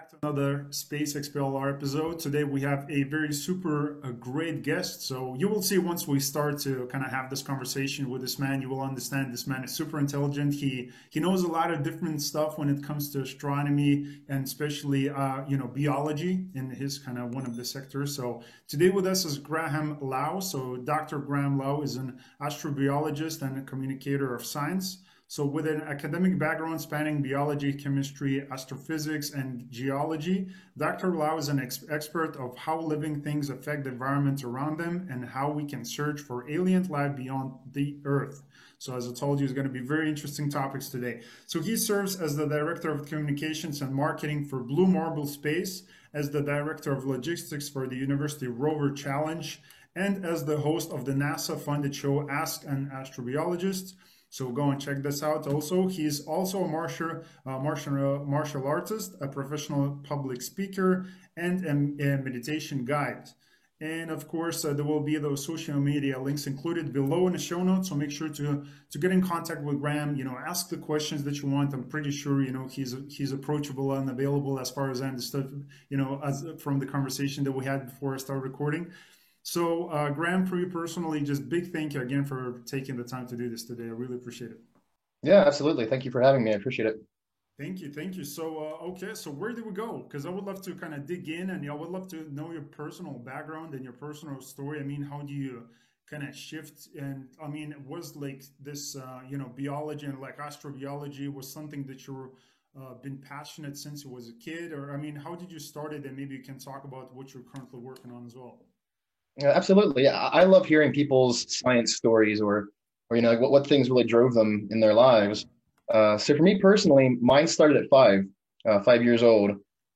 back to another Space XPLR episode. Today we have a very super great guest. So you will see once we start to kind of have this conversation with this man, you will understand this man is super intelligent. He knows a lot of different stuff when it comes to astronomy and especially biology in his kind of one of the sectors. So today with us is Graham Lau. So Dr. Graham Lau is an astrobiologist and a communicator of science. So with an academic background spanning biology, chemistry, astrophysics, and geology, Dr. Lau is an expert of how living things affect the environment around them and how we can search for alien life beyond the Earth. So as I told you, it's going to be very interesting topics today. So he serves as the Director of Communications and Marketing for Blue Marble Space, as the Director of Logistics for the University Rover Challenge, and as the host of the NASA-funded show Ask an Astrobiologist. So go and check this out. Also, he's also a martial artist, a professional public speaker, and a meditation guide. And of course, there will be those social media links included below in the show notes. So make sure to get in contact with Graham. Ask the questions that you want. I'm pretty sure he's approachable and available as far as I understood. As from the conversation that we had before I started recording. So, Graham, for you personally, just big thank you again for taking the time to do this today. I really appreciate it. Yeah, absolutely. Thank you for having me. I appreciate it. Thank you, thank you. So, okay, so where do we go? Because I would love to kind of dig in, and I would love to know your personal background and your personal story. I mean, how do you kind of shift? And I mean, was like this, biology and like astrobiology was something that you're been passionate since you was a kid, or I mean, how did you start it? And maybe you can talk about what you're currently working on as well. Yeah, absolutely. Yeah, I love hearing people's science stories or like what things really drove them in their lives. So for me personally, mine started at 5 years old.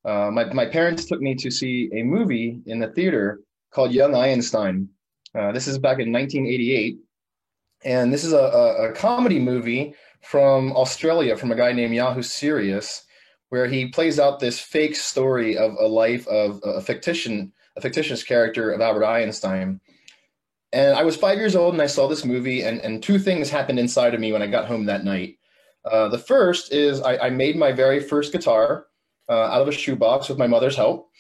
My parents took me to see a movie in the theater called Young Einstein. This is back in 1988. And this is a comedy movie from Australia from a guy named Yahoo Serious, where he plays out this fake story of a life of a fictitious character of Albert Einstein. And I was 5 years old and I saw this movie, and two things happened inside of me when I got home that night. The first is I made my very first guitar out of a shoebox with my mother's help.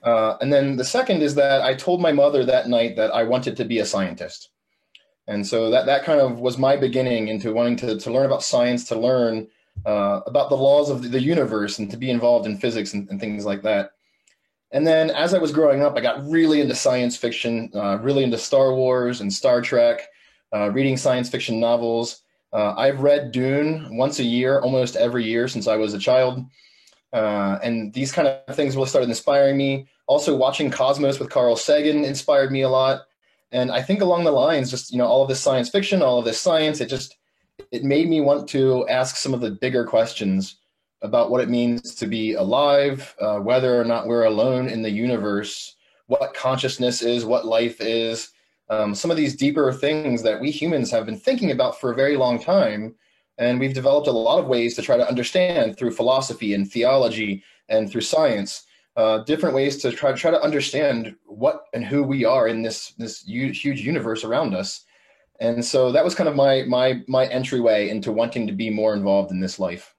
And then the second is that I told my mother that night that I wanted to be a scientist. And so that kind of was my beginning into wanting to learn about science, to learn about the laws of the universe and to be involved in physics and things like that. And then as I was growing up, I got really into science fiction, really into Star Wars and Star Trek, reading science fiction novels. I've read Dune once a year, almost every year since I was a child. And these kind of things really started inspiring me. Also, watching Cosmos with Carl Sagan inspired me a lot. And I think along the lines, just, all of this science fiction, all of this science, it made me want to ask some of the bigger questions about what it means to be alive, whether or not we're alone in the universe, what consciousness is, what life is, some of these deeper things that we humans have been thinking about for a very long time. And we've developed a lot of ways to try to understand through philosophy and theology and through science, different ways to try to understand what and who we are in this huge universe around us. And so that was kind of my entryway into wanting to be more involved in this life.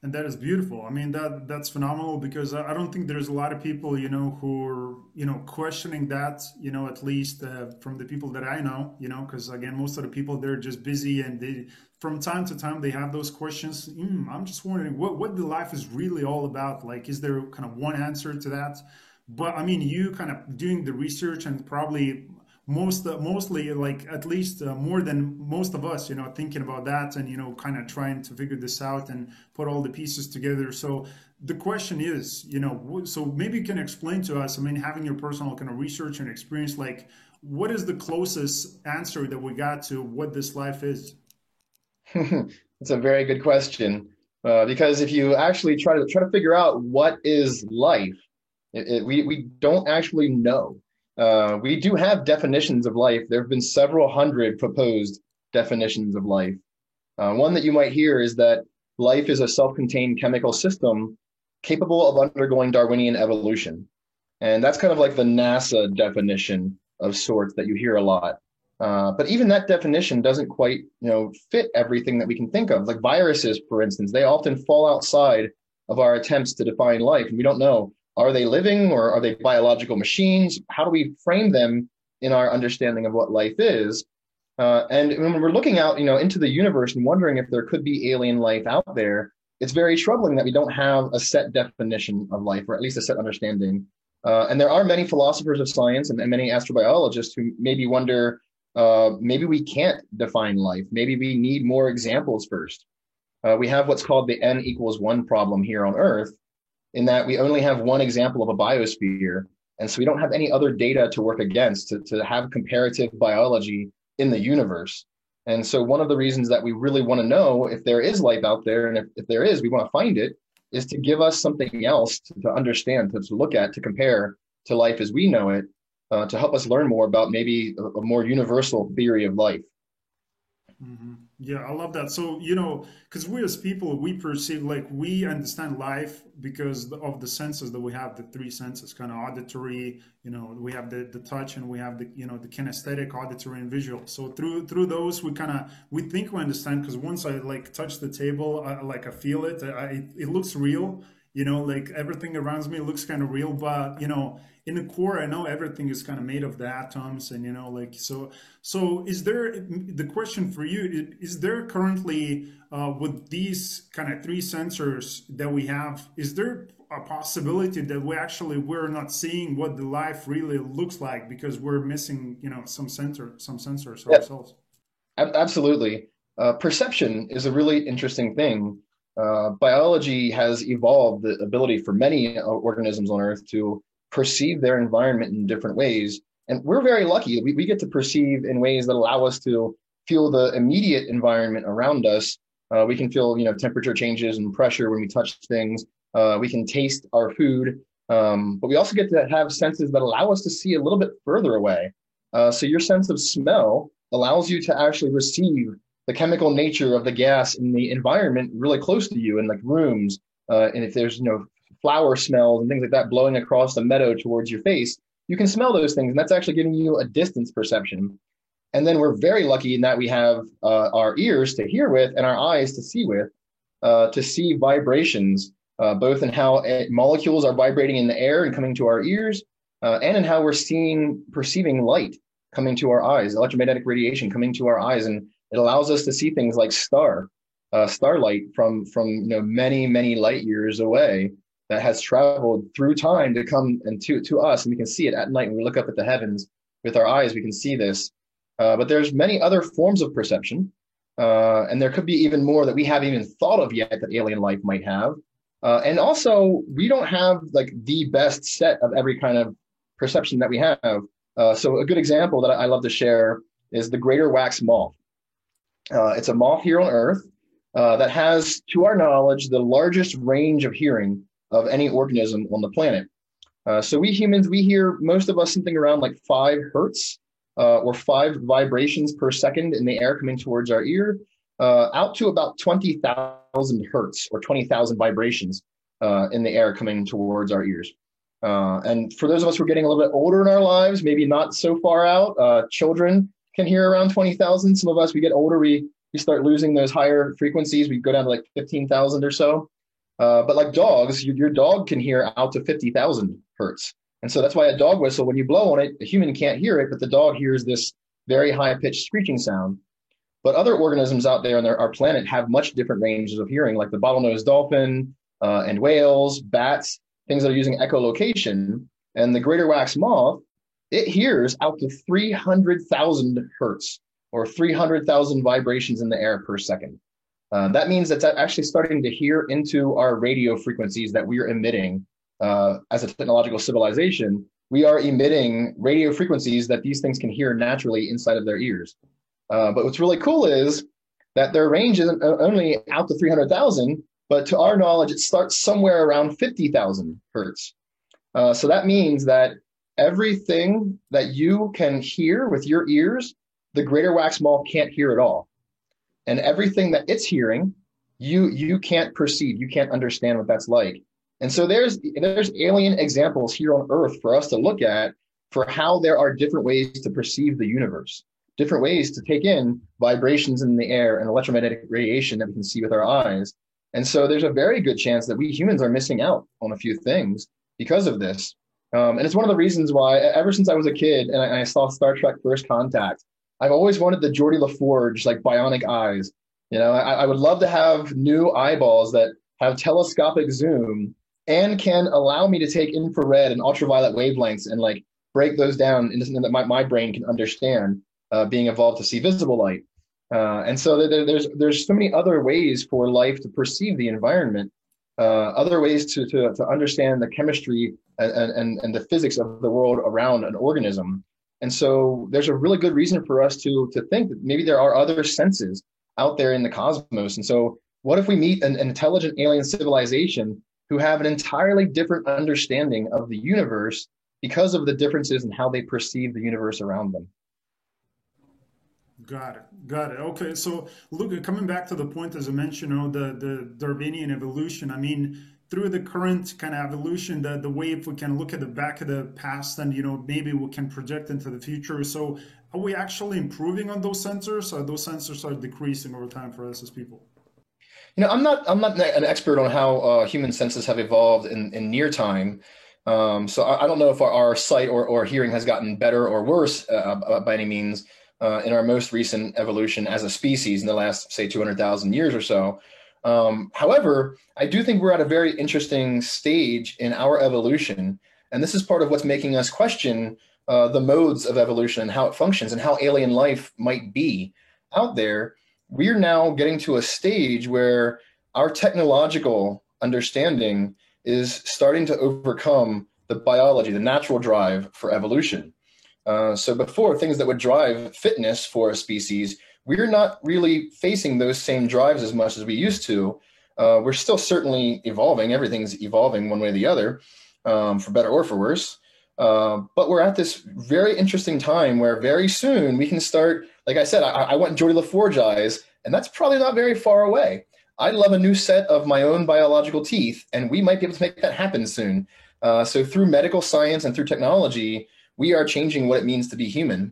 And that is beautiful. I mean, that's phenomenal because I don't think there's a lot of people, who are, questioning that, at least from the people that I know, because again, most of the people, they're just busy and they, from time to time, they have those questions. I'm just wondering what the life is really all about. Like, is there kind of one answer to that? But I mean, you kind of doing the research and probably mostly like at least more than most of us thinking about that and kind of trying to figure this out and put all the pieces together. So the question is, so maybe you can explain to us, I mean, having your personal kind of research and experience, like what is the closest answer that we got to what this life is? It's a very good question, because if you actually try to figure out what is life, we don't actually know. We do have definitions of life. There have been several hundred proposed definitions of life. One that you might hear is that life is a self-contained chemical system capable of undergoing Darwinian evolution. And that's kind of like the NASA definition of sorts that you hear a lot. But even that definition doesn't quite, fit everything that we can think of. Like viruses, for instance, they often fall outside of our attempts to define life. And we don't know, are they living or are they biological machines? How do we frame them in our understanding of what life is? And when we're looking out, into the universe and wondering if there could be alien life out there, it's very troubling that we don't have a set definition of life, or at least a set understanding. And there are many philosophers of science and many astrobiologists who maybe wonder, maybe we can't define life. Maybe we need more examples first. We have what's called the N=1 problem here on Earth, in that we only have one example of a biosphere. And so we don't have any other data to work against to have comparative biology in the universe. And so one of the reasons that we really want to know if there is life out there, and if there is, we want to find it, is to give us something else to understand, to look at, to compare to life as we know it, to help us learn more about maybe a more universal theory of life. Hmm. Yeah, I love that. So, because we as people, we perceive like we understand life because of the senses that we have, the three senses, kind of auditory, we have the touch and we have the kinesthetic, auditory and visual. So through those, we think we understand because once I like touch the table, I feel it, it looks real, like everything around me looks kind of real, but, in the core, I know everything is kind of made of the atoms, and like so. Is there the question for you? Is there currently with these kind of three sensors that we have? Is there a possibility that we're not seeing what the life really looks like because we're missing some sensors Yeah, ourselves? absolutely. Perception is a really interesting thing. Biology has evolved the ability for many organisms on Earth to perceive their environment in different ways. And we're very lucky. We get to perceive in ways that allow us to feel the immediate environment around us. We can feel, temperature changes and pressure when we touch things. We can taste our food. But we also get to have senses that allow us to see a little bit further away. So your sense of smell allows you to actually receive the chemical nature of the gas in the environment really close to you in like rooms. And if there's, flower smells and things like that blowing across the meadow towards your face, you can smell those things. And that's actually giving you a distance perception. And then we're very lucky in that we have our ears to hear with and our eyes to see vibrations, both in how molecules are vibrating in the air and coming to our ears, and in how we're perceiving light coming to our eyes, electromagnetic radiation coming to our eyes. And it allows us to see things like starlight from many light years away, that has traveled through time to come and to us, and we can see it at night when we look up at the heavens with our eyes. We can see this, but there's many other forms of perception, and there could be even more that we haven't even thought of yet that alien life might have. And also, we don't have like the best set of every kind of perception that we have. So a good example that I love to share is the greater wax moth. It's a moth here on Earth that has, to our knowledge, the largest range of hearing of any organism on the planet. So we humans, we hear, most of us, something around like 5 hertz or 5 vibrations per second in the air coming towards our ear, out to about 20,000 hertz or 20,000 vibrations in the air coming towards our ears. And for those of us who are getting a little bit older in our lives, maybe not so far out, children can hear around 20,000. Some of us, we get older, we start losing those higher frequencies. We go down to like 15,000 or so. But like dogs, your dog can hear out to 50,000 hertz. And so that's why a dog whistle, when you blow on it, a human can't hear it, but the dog hears this very high-pitched screeching sound. But other organisms out there on our planet have much different ranges of hearing, like the bottlenose dolphin and whales, bats, things that are using echolocation. And the greater wax moth, it hears out to 300,000 hertz or 300,000 vibrations in the air per second. That means that's actually starting to hear into our radio frequencies that we are emitting as a technological civilization. We are emitting radio frequencies that these things can hear naturally inside of their ears. But what's really cool is that their range isn't only out to 300,000, but to our knowledge, it starts somewhere around 50,000 hertz. So that means that everything that you can hear with your ears, the greater wax moth can't hear at all. And everything that it's hearing, you can't perceive, you can't understand what that's like. And so there's alien examples here on Earth for us to look at for how there are different ways to perceive the universe, different ways to take in vibrations in the air and electromagnetic radiation that we can see with our eyes. And so there's a very good chance that we humans are missing out on a few things because of this. And it's one of the reasons why, ever since I was a kid and I saw Star Trek First Contact, I've always wanted the Geordie LaForge, like bionic eyes. I would love to have new eyeballs that have telescopic zoom and can allow me to take infrared and ultraviolet wavelengths and like break those down into something that my brain can understand, being evolved to see visible light. And so there's so many other ways for life to perceive the environment, other ways to understand the chemistry and the physics of the world around an organism. And so there's a really good reason for us to think that maybe there are other senses out there in the cosmos. And so what if we meet an intelligent alien civilization who have an entirely different understanding of the universe because of the differences in how they perceive the universe around them? Got it. Got it. Okay. So look, coming back to the point, as I mentioned, the Darwinian evolution, I mean, through the current kind of evolution, the way if we can look at the back of the past and, maybe we can project into the future. So are we actually improving on those sensors, or those sensors are decreasing over time for us as people? I'm not an expert on how human senses have evolved in near time. So I don't know if our sight or hearing has gotten better or worse by any means in our most recent evolution as a species in the last, say, 200,000 years or so. However, I do think we're at a very interesting stage in our evolution, and this is part of what's making us question the modes of evolution and how it functions and how alien life might be out there. We're now getting to a stage where our technological understanding is starting to overcome the biology, the natural drive for evolution. So before, things that would drive fitness for a species, we're not really facing those same drives as much as we used to. We're still certainly evolving. Everything's evolving one way or the other, for better or for worse. But we're at this very interesting time where very soon we can start, like I said, I want Geordie LaForge eyes, and that's probably not very far away. I'd love a new set of my own biological teeth, and we might be able to make that happen soon. So through medical science and through technology, we are changing what it means to be human.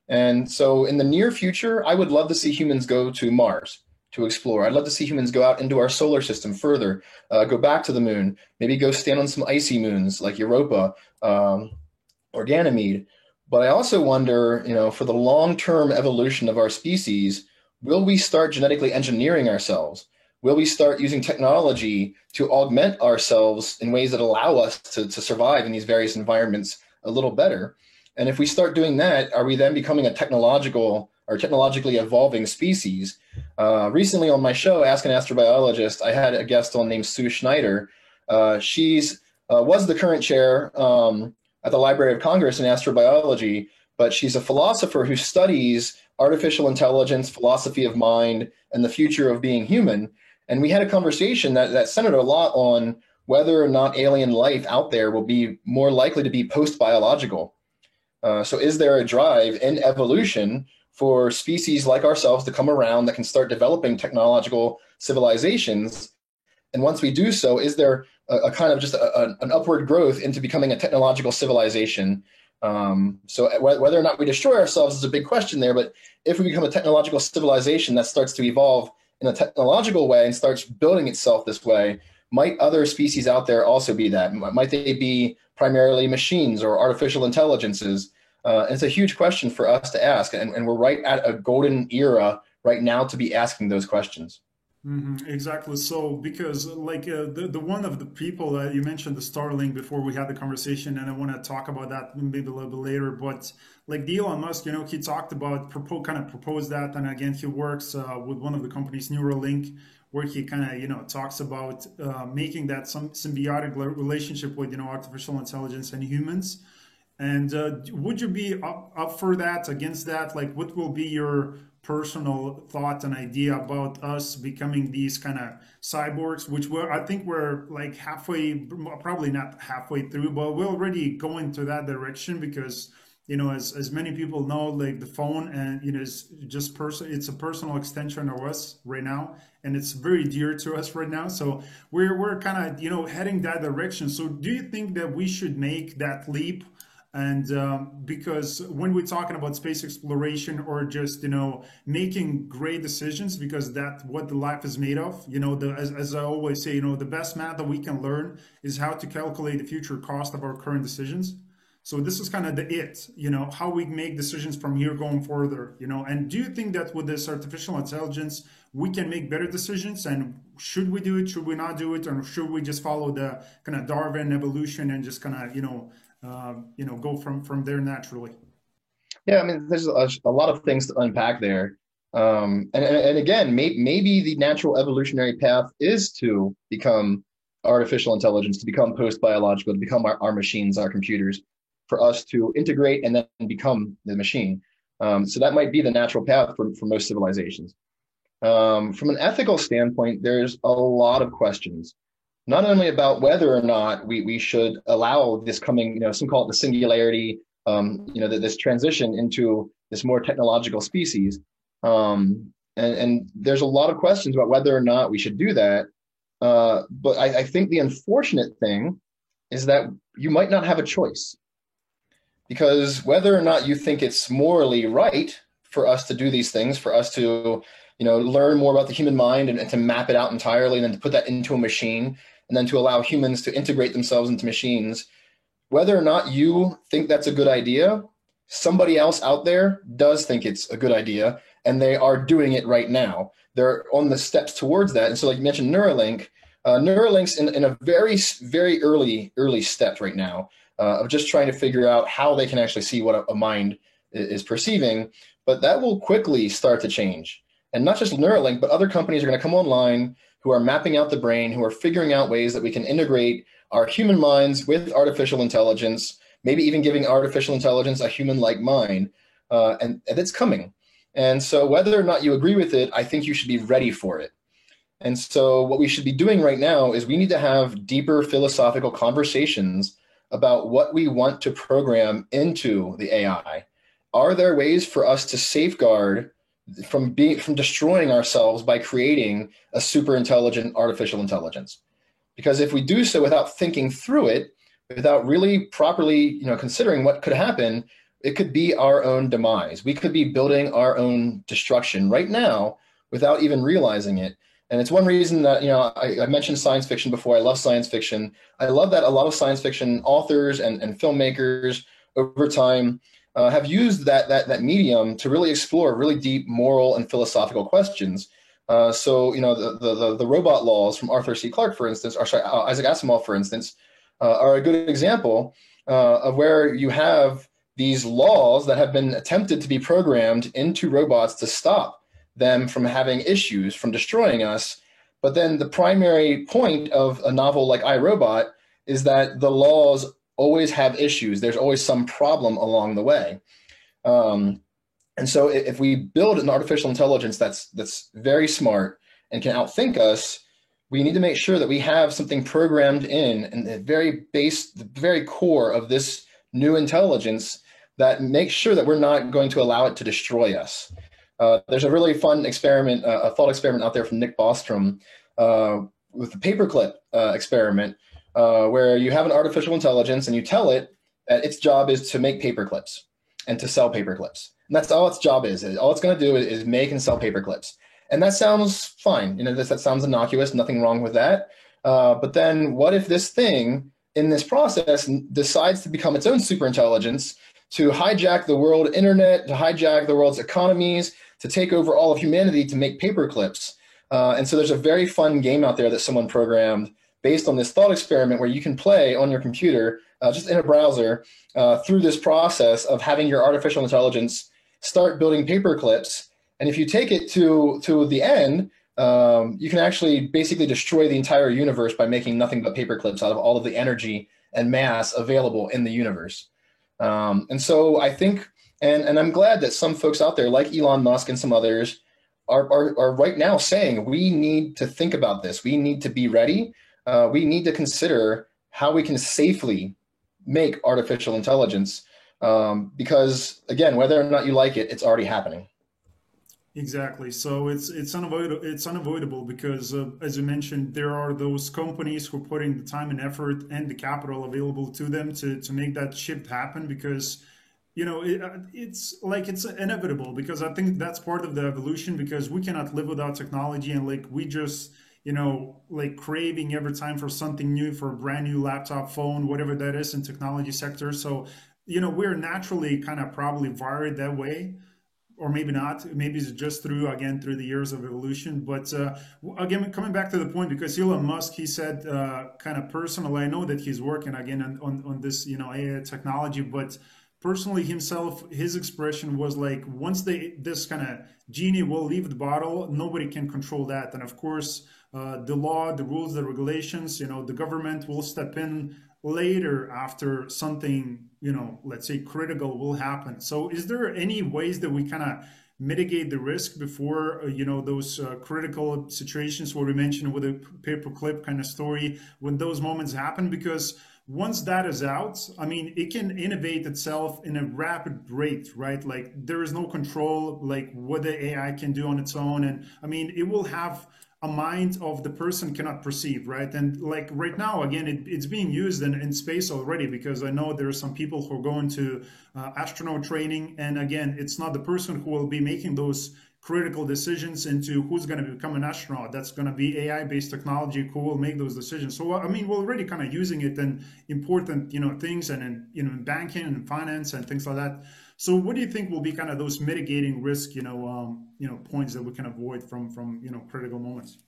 And so in the near future, I would love to see humans go to Mars to explore. I'd love to see humans go out into our solar system further, go back to the moon, maybe go stand on some icy moons like Europa or Ganymede. But I also wonder, for the long-term evolution of our species, will we start genetically engineering ourselves? Will we start using technology to augment ourselves in ways that allow us to survive in these various environments a little better? And if we start doing that, are we then becoming a technological or technologically evolving species? Recently on my show, Ask an Astrobiologist, I had a guest on named Sue Schneider. She's was the current chair at the Library of Congress in astrobiology, but she's a philosopher who studies artificial intelligence, philosophy of mind, and the future of being human. And we had a conversation that centered a lot on whether or not alien life out there will be more likely to be post-biological. So is there a drive in evolution for species like ourselves to come around that can start developing technological civilizations? And once we do so, is there a kind of just an upward growth into becoming a technological civilization? So whether or not we destroy ourselves is a big question there. But if we become a technological civilization that starts to evolve in a technological way and starts building itself this way, might other species out there also be that? Might they be primarily machines or artificial intelligences? It's a huge question for us to ask. And we're right at a golden era right now to be asking those questions. Exactly. So, because like the one of the people that you mentioned, the Starlink, before we had the conversation, and I want to talk about that maybe a little bit later. But like the Elon Musk, he talked about kind of proposed that, and again, he works with one of the companies, Neuralink, where he kind of talks about making that some symbiotic relationship with artificial intelligence and humans. And would you be up for that, against that? Like, what will be your personal thought and idea about us becoming these kind of cyborgs, which I think we're like halfway, probably not halfway through, but we're already going to that direction because, as many people know, like the phone and, is just it's a personal extension of us right now. And it's very dear to us right now. So we're kind of, heading that direction. So do you think that we should make that leap? And because when we're talking about space exploration or just making great decisions, because that's what the life is made of. As I always say, the best math that we can learn is how to calculate the future cost of our current decisions. So this is kind of how we make decisions from here going further. And do you think that with this artificial intelligence, we can make better decisions? And should we do it? Should we not do it? Or should we just follow the kind of Darwin evolution and just kind of, go from there naturally? Yeah, I mean, there's a lot of things to unpack there. And again, maybe the natural evolutionary path is to become artificial intelligence, to become post-biological, to become our machines, our computers, for us to integrate and then become the machine. So that might be the natural path for most civilizations. From an ethical standpoint, there's a lot of questions, not only about whether or not we should allow this coming, some call it the singularity, this transition into this more technological species. And there's a lot of questions about whether or not we should do that. But I think the unfortunate thing is that you might not have a choice, because whether or not you think it's morally right for us to do these things, for us to, learn more about the human mind and to map it out entirely, and then to put that into a machine, and then to allow humans to integrate themselves into machines, whether or not you think that's a good idea, somebody else out there does think it's a good idea, and they are doing it right now. They're on the steps towards that. And so, like you mentioned, Neuralink, Neuralink's in a very, very early steps right now of just trying to figure out how they can actually see what a mind is perceiving. But that will quickly start to change. And not just Neuralink, but other companies are going to come online who are mapping out the brain, who are figuring out ways that we can integrate our human minds with artificial intelligence, maybe even giving artificial intelligence a human-like mind. And it's coming. And so whether or not you agree with it, I think you should be ready for it. And so what we should be doing right now is we need to have deeper philosophical conversations about what we want to program into the AI. Are there ways for us to safeguard from destroying ourselves by creating a super intelligent artificial intelligence? Because if we do so without thinking through it, without really properly, considering what could happen, it could be our own demise. We could be building our own destruction right now without even realizing it. And it's one reason that, I mentioned science fiction before. I love science fiction. I love that a lot of science fiction authors and filmmakers over time have used that medium to really explore really deep moral and philosophical questions. So, the robot laws from Arthur C. Clarke, for instance, Isaac Asimov, for instance, are a good example of where you have these laws that have been attempted to be programmed into robots to stop them from having issues, from destroying us. But then the primary point of a novel like I, Robot is that the laws always have issues. There's always some problem along the way. And so if we build an artificial intelligence that's very smart and can outthink us, we need to make sure that we have something programmed in the very core of this new intelligence that makes sure that we're not going to allow it to destroy us. There's a really fun experiment, a thought experiment out there from Nick Bostrom with the paperclip experiment, where you have an artificial intelligence and you tell it that its job is to make paperclips and to sell paperclips. And that's all its job is. All it's going to do is make and sell paperclips. And that sounds fine. That sounds innocuous, nothing wrong with that. But then what if this thing in this process decides to become its own superintelligence, to hijack the world internet, to hijack the world's economies, to take over all of humanity to make paperclips? And so there's a very fun game out there that someone programmed based on this thought experiment where you can play on your computer, just in a browser, through this process of having your artificial intelligence start building paperclips. And if you take it to the end, you can actually basically destroy the entire universe by making nothing but paperclips out of all of the energy and mass available in the universe. And so I think, and I'm glad that some folks out there like Elon Musk and some others are right now saying we need to think about this. We need to be ready. We need to consider how we can safely make artificial intelligence, because again, whether or not you like it, it's already happening. Exactly. So it's unavoidable because, as you mentioned, there are those companies who are putting the time and effort and the capital available to them to make that shift happen. Because it's like it's inevitable. Because I think that's part of the evolution. Because we cannot live without technology, and like we just like craving every time for something new, for a brand new laptop, phone, whatever that is in technology sector. So we're naturally kind of probably wired that way, or maybe not. Maybe it's just through the years of evolution. But again, coming back to the point, because Elon Musk, he said, kind of personally, I know that he's working again on this AI technology, but personally himself, his expression was like, once this kind of genie will leave the bottle, nobody can control that. And of course, the law, the rules, the regulations, the government will step in later after something, let's say critical will happen. So is there any ways that we kind of mitigate the risk before, those critical situations where we mentioned with a paperclip kind of story, when those moments happen? Because once that is out, I mean, it can innovate itself in a rapid rate, right? Like there is no control, like what the AI can do on its own. And I mean, it will have a mind of the person cannot perceive, right? And like right now, again, it's being used in space already, because I know there are some people who are going to astronaut training. And again, it's not the person who will be making those critical decisions into who's going to become an astronaut. That's going to be AI based technology who will make those decisions. So I mean, we're already kind of using it in important things, and in banking and finance and things like that. So what do you think will be kind of those mitigating risk points that we can avoid from critical moments?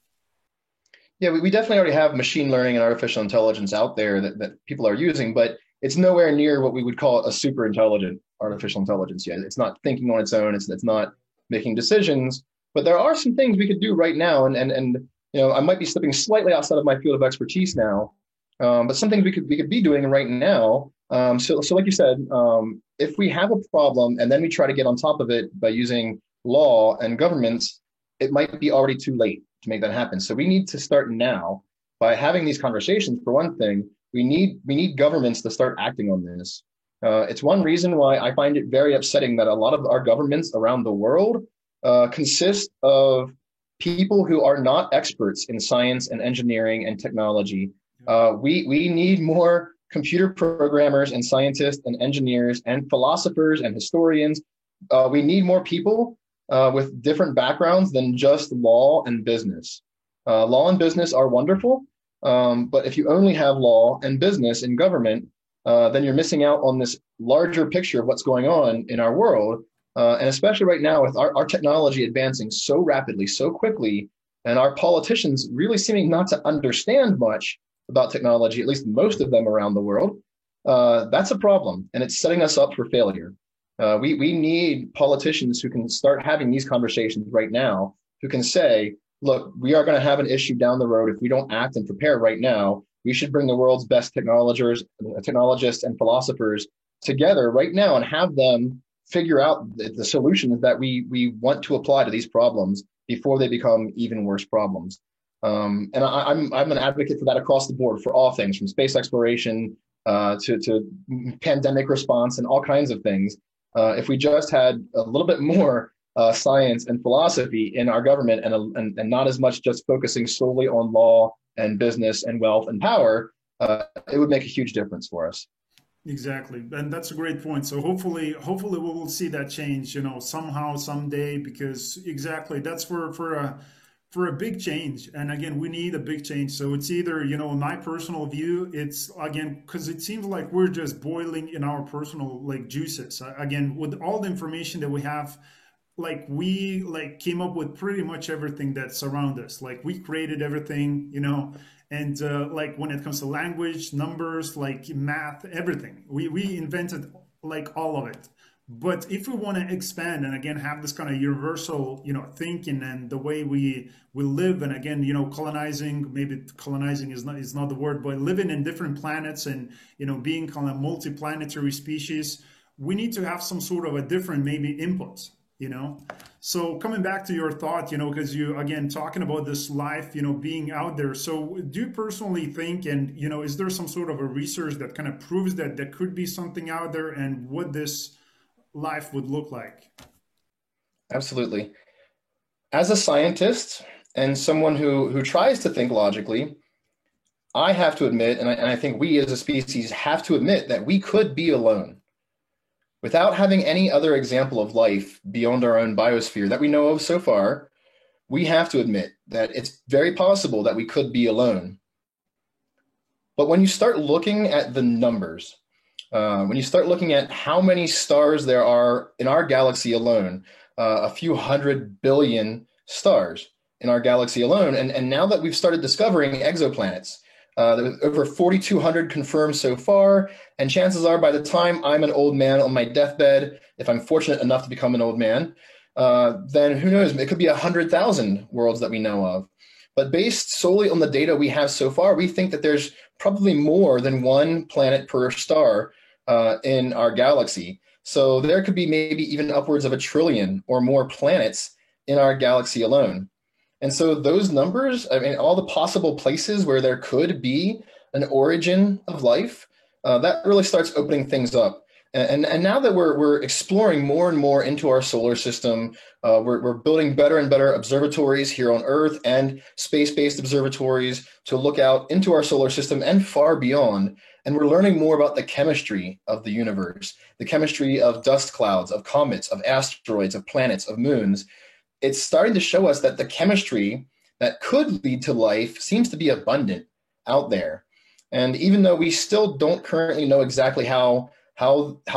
Yeah, we definitely already have machine learning and artificial intelligence out there that people are using, but it's nowhere near what we would call a super intelligent artificial intelligence yet. It's not thinking on its own. It's not making decisions. But there are some things we could do right now, and I might be slipping slightly outside of my field of expertise now, but some things we could be doing right now. So like you said, if we have a problem and then we try to get on top of it by using law and governments, it might be already too late to make that happen. So we need to start now by having these conversations. For one thing, we need governments to start acting on this. It's one reason why I find it very upsetting that a lot of our governments around the world consist of people who are not experts in science and engineering and technology. We need more computer programmers and scientists and engineers and philosophers and historians. We need more people with different backgrounds than just law and business. Law and business are wonderful, but if you only have law and business in government, then you're missing out on this larger picture of what's going on in our world. And especially right now, with our technology advancing so rapidly, so quickly, and our politicians really seeming not to understand much about technology, at least most of them around the world, that's a problem. And it's setting us up for failure. We need politicians who can start having these conversations right now, who can say, look, we are going to have an issue down the road. If we don't act and prepare right now, we should bring the world's best technologists and philosophers together right now and have them figure out the solutions that we want to apply to these problems before they become even worse problems. And I'm an advocate for that across the board for all things, from space exploration to pandemic response and all kinds of things. If we just had a little bit more science and philosophy in our government, and not as much just focusing solely on law and business and wealth and power, it would make a huge difference for us. Exactly, and that's a great point. So hopefully we will see that change, somehow, someday, because exactly that's for a big change. And again, we need a big change. So it's either, in my personal view, it's again because it seems like we're just boiling in our personal like juices. Again, with all the information that we have, like we like came up with pretty much everything that's around us. Like we created everything, and like when it comes to language, numbers, like math, everything, we invented like all of it. But if we want to expand and again have this kind of universal, thinking and the way we live, and again, colonizing, maybe colonizing is not the word, but living in different planets and being kind of multi-planetary species, we need to have some sort of a different maybe inputs, so coming back to your thought, because you again talking about this life, being out there. So do you personally think, and is there some sort of a research that kind of proves that there could be something out there, and what this life would look like? Absolutely. As a scientist and someone who tries to think logically, I have to admit, and I think we as a species have to admit that we could be alone. Without having any other example of life beyond our own biosphere that we know of so far, we have to admit that it's very possible that we could be alone. But when you start looking at the numbers, when you start looking at how many stars there are in our galaxy alone, a few 100 billion stars in our galaxy alone, and now that we've started discovering exoplanets, over 4,200 confirmed so far, and chances are by the time I'm an old man on my deathbed, if I'm fortunate enough to become an old man, then who knows, it could be 100,000 worlds that we know of. But based solely on the data we have so far, we think that there's probably more than one planet per star in our galaxy. So there could be maybe even upwards of 1 trillion or more planets in our galaxy alone. And so those numbers, I mean, all the possible places where there could be an origin of life, that really starts opening things up. And now that we're exploring more and more into our solar system, we're building better and better observatories here on Earth and space-based observatories to look out into our solar system and far beyond. And we're learning more about the chemistry of the universe, the chemistry of dust clouds, of comets, of asteroids, of planets, of moons. It's starting to show us that the chemistry that could lead to life seems to be abundant out there. And even though we still don't currently know exactly how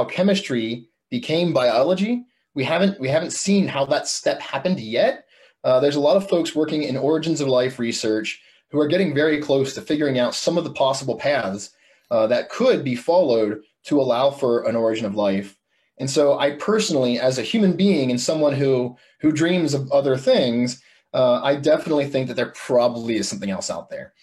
chemistry became biology, we haven't seen how that step happened yet. There's a lot of folks working in origins of life research who are getting very close to figuring out some of the possible paths that could be followed to allow for an origin of life. And so I personally, as a human being and someone who dreams of other things, I definitely think that there probably is something else out there.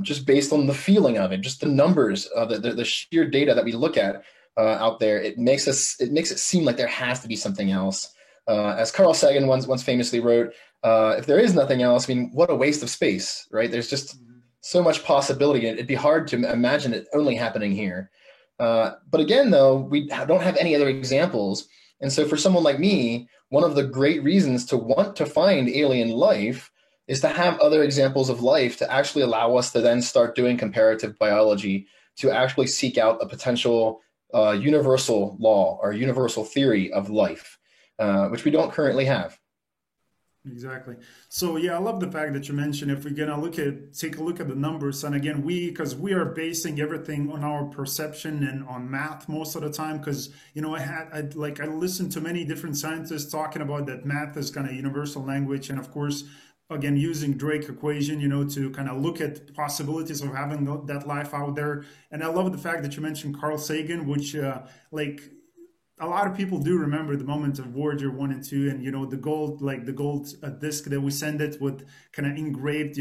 Just based on the feeling of it, just the numbers, the sheer data that we look at out there, it makes it seem like there has to be something else. As Carl Sagan once famously wrote, if there is nothing else, I mean, what a waste of space, right? There's just so much possibility. It'd be hard to imagine it only happening here. But again, though, we don't have any other examples. And so for someone like me, one of the great reasons to want to find alien life is to have other examples of life to actually allow us to then start doing comparative biology, to actually seek out a potential universal law or universal theory of life, which we don't currently have. Exactly. So yeah, I love the fact that you mentioned if we're gonna take a look at the numbers, and again, because we are basing everything on our perception and on math most of the time. Because I listened to many different scientists talking about that math is kind of universal language, and of course, again, using Drake equation, to kind of look at possibilities of having that life out there. And I love the fact that you mentioned Carl Sagan, which a lot of people do remember the moment of Voyager 1 and 2, and the gold disc that we send it with, kind of engraved,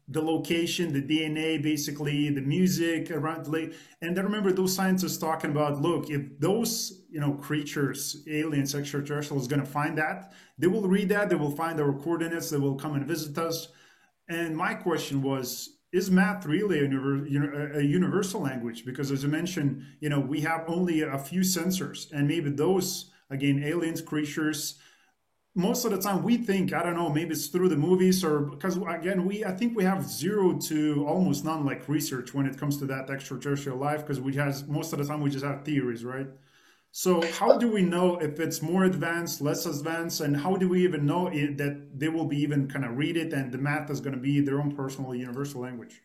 the location, the DNA, basically the music around the lake. And I remember those scientists talking about, look, if those creatures, aliens, extraterrestrials, going to find that, they will read that, they will find our coordinates, they will come and visit us. And my question was, is math really a universal language? Because as I mentioned, we have only a few sensors, and maybe those, again, aliens, creatures, most of the time we think, I don't know, maybe it's through the movies, or because again, I think we have zero to almost none like research when it comes to that extraterrestrial life, because most of the time we just have theories, right? So how do we know if it's more advanced, less advanced, and how do we even know that they will be even kind of read it and the math is going to be their own personal universal language?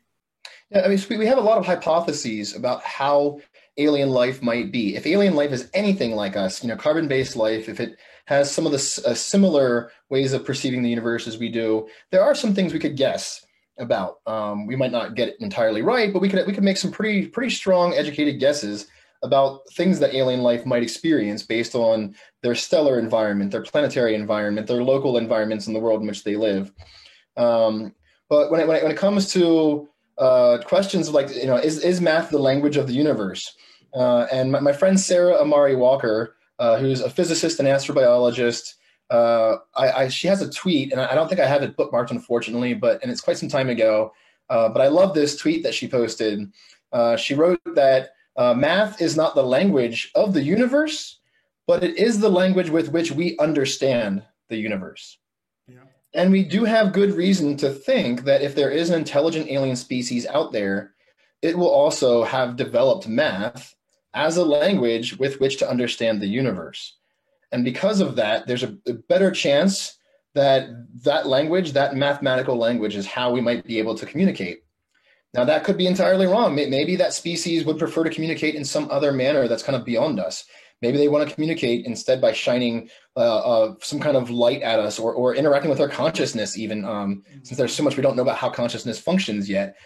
Yeah, I mean, so we have a lot of hypotheses about how alien life might be. If alien life is anything like us, carbon-based life, if it has some of the similar ways of perceiving the universe as we do, there are some things we could guess about. We might not get it entirely right, but we could make some pretty strong, educated guesses about things that alien life might experience based on their stellar environment, their planetary environment, their local environments in the world in which they live. But when it comes to questions of is math the language of the universe? And my friend Sarah Amari Walker, who's a physicist and astrobiologist, she has a tweet, and I don't think I have it bookmarked, unfortunately, and it's quite some time ago. But I love this tweet that she posted. She wrote that math is not the language of the universe, but it is the language with which we understand the universe. Yeah. And we do have good reason to think that if there is an intelligent alien species out there, it will also have developed math as a language with which to understand the universe. And because of that, there's a better chance that that language, that mathematical language, is how we might be able to communicate. Now, that could be entirely wrong. Maybe that species would prefer to communicate in some other manner that's kind of beyond us. Maybe they want to communicate instead by shining some kind of light at us, or interacting with our consciousness, even since there's so much we don't know about how consciousness functions yet.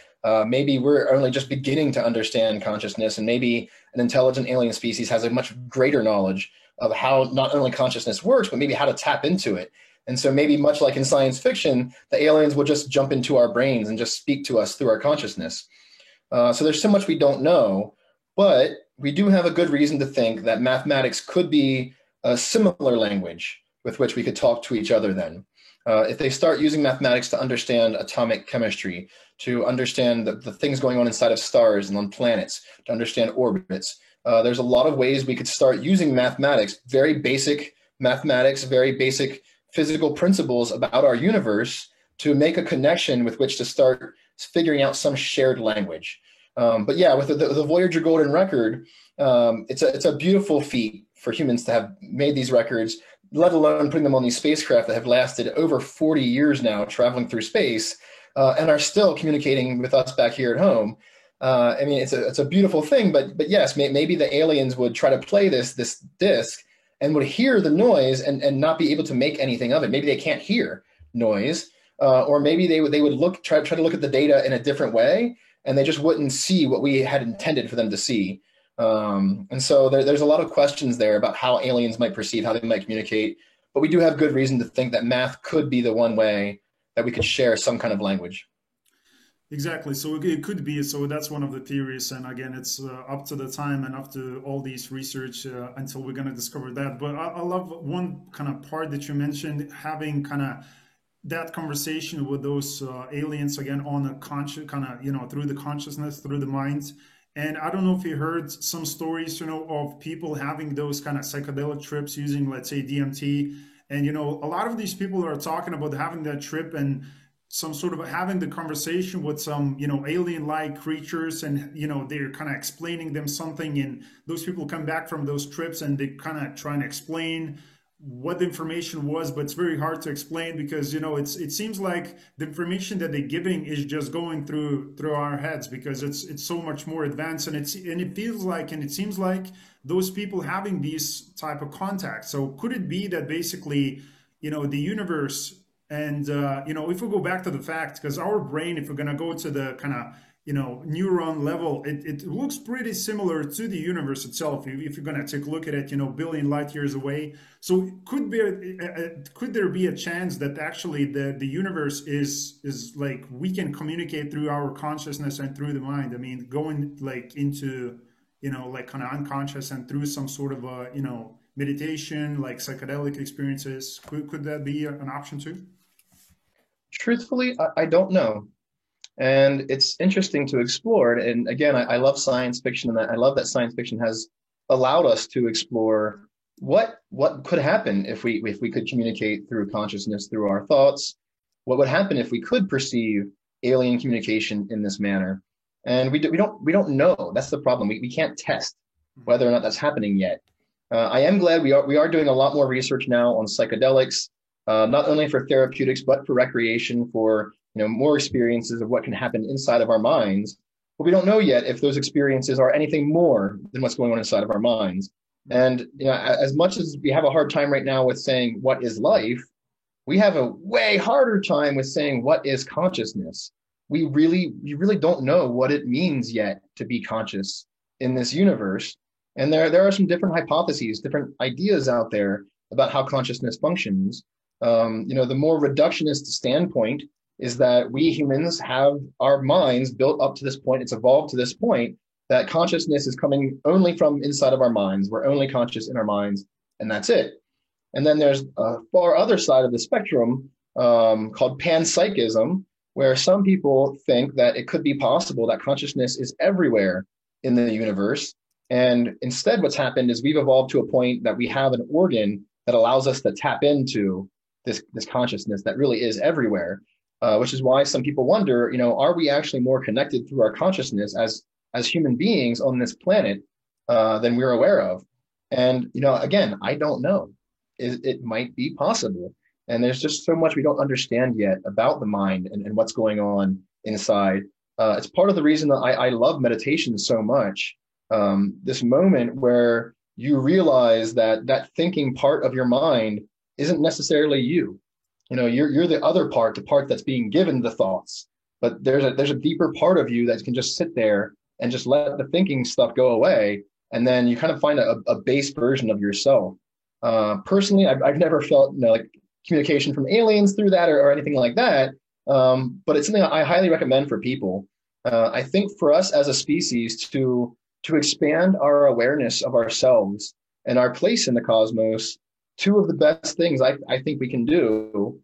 Maybe we're only just beginning to understand consciousness, and maybe an intelligent alien species has a much greater knowledge of how not only consciousness works, but maybe how to tap into it. And so maybe much like in science fiction, the aliens will just jump into our brains and just speak to us through our consciousness. So there's so much we don't know, but we do have a good reason to think that mathematics could be a similar language with which we could talk to each other then. If they start using mathematics to understand atomic chemistry, to understand the things going on inside of stars and on planets, to understand orbits, there's a lot of ways we could start using mathematics, very basic mathematics, very basic physical principles about our universe, to make a connection with which to start figuring out some shared language. But yeah, with the Voyager Golden Record, it's a beautiful feat for humans to have made these records, let alone putting them on these spacecraft that have lasted over 40 years now, traveling through space, and are still communicating with us back here at home. I mean, it's a beautiful thing, but yes, maybe the aliens would try to play this disc and would hear the noise and not be able to make anything of it. Maybe they can't hear noise, or maybe they would try to look at the data in a different way, and they just wouldn't see what we had intended for them to see. And so there's a lot of questions there about how aliens might perceive, how they might communicate. But we do have good reason to think that math could be the one way that we could share some kind of language. Exactly. So it could be. So that's one of the theories. And again, it's up to the time and up to all these research until we're going to discover that. But I love one kind of part that you mentioned, having kind of that conversation with those aliens again on a conscious kind of, through the consciousness, through the mind. And I don't know if you heard some stories, of people having those kind of psychedelic trips using, let's say, DMT. And, a lot of these people are talking about having that trip and some sort of having the conversation with some, alien-like creatures, and, they're kind of explaining them something. And those people come back from those trips and they kind of try and explain what the information was, but it's very hard to explain because it seems like the information that they're giving is just going through our heads because it's so much more advanced, and it feels like, and it seems like those people having these type of contacts. So could it be that basically the universe, and if we go back to the fact, because our brain, if we're going to go to the kind of neuron level, it looks pretty similar to the universe itself. If you're going to take a look at it, billion light years away. So could there be a chance that actually the universe is like we can communicate through our consciousness and through the mind? I mean, going like into like kind of unconscious and through some sort of meditation, like psychedelic experiences. Could that be an option too? Truthfully, I don't know. And it's interesting to explore. And again, I love science fiction, and I love that science fiction has allowed us to explore what could happen if we could communicate through consciousness, through our thoughts. What would happen if we could perceive alien communication in this manner? And we don't know. That's the problem. We can't test whether or not that's happening yet. I am glad we are doing a lot more research now on psychedelics, not only for therapeutics but for recreation, for more experiences of what can happen inside of our minds. But we don't know yet if those experiences are anything more than what's going on inside of our minds. And as much as we have a hard time right now with saying what is life, we have a way harder time with saying what is consciousness. We really don't know what it means yet to be conscious in this universe. And there are some different hypotheses, different ideas out there about how consciousness functions. The more reductionist standpoint is that we humans have our minds built up to this point. It's evolved to this point that consciousness is coming only from inside of our minds. We're only conscious in our minds, and that's it. And then there's a far other side of the spectrum called panpsychism, where some people think that it could be possible that consciousness is everywhere in the universe. And instead, what's happened is we've evolved to a point that we have an organ that allows us to tap into this consciousness that really is everywhere, which is why some people wonder, are we actually more connected through our consciousness as human beings on this planet than we're aware of? And again, I don't know. It might be possible, and there's just so much we don't understand yet about the mind and what's going on inside. It's part of the reason that I love meditation so much. This moment where you realize that thinking part of your mind isn't necessarily you. You're the other part, the part that's being given the thoughts. But there's a deeper part of you that can just sit there and just let the thinking stuff go away, and then you kind of find a base version of yourself. Personally, I've never felt like communication from aliens through that or anything like that. But it's something I highly recommend for people. I think for us as a species to expand our awareness of ourselves and our place in the cosmos, two of the best things I think we can do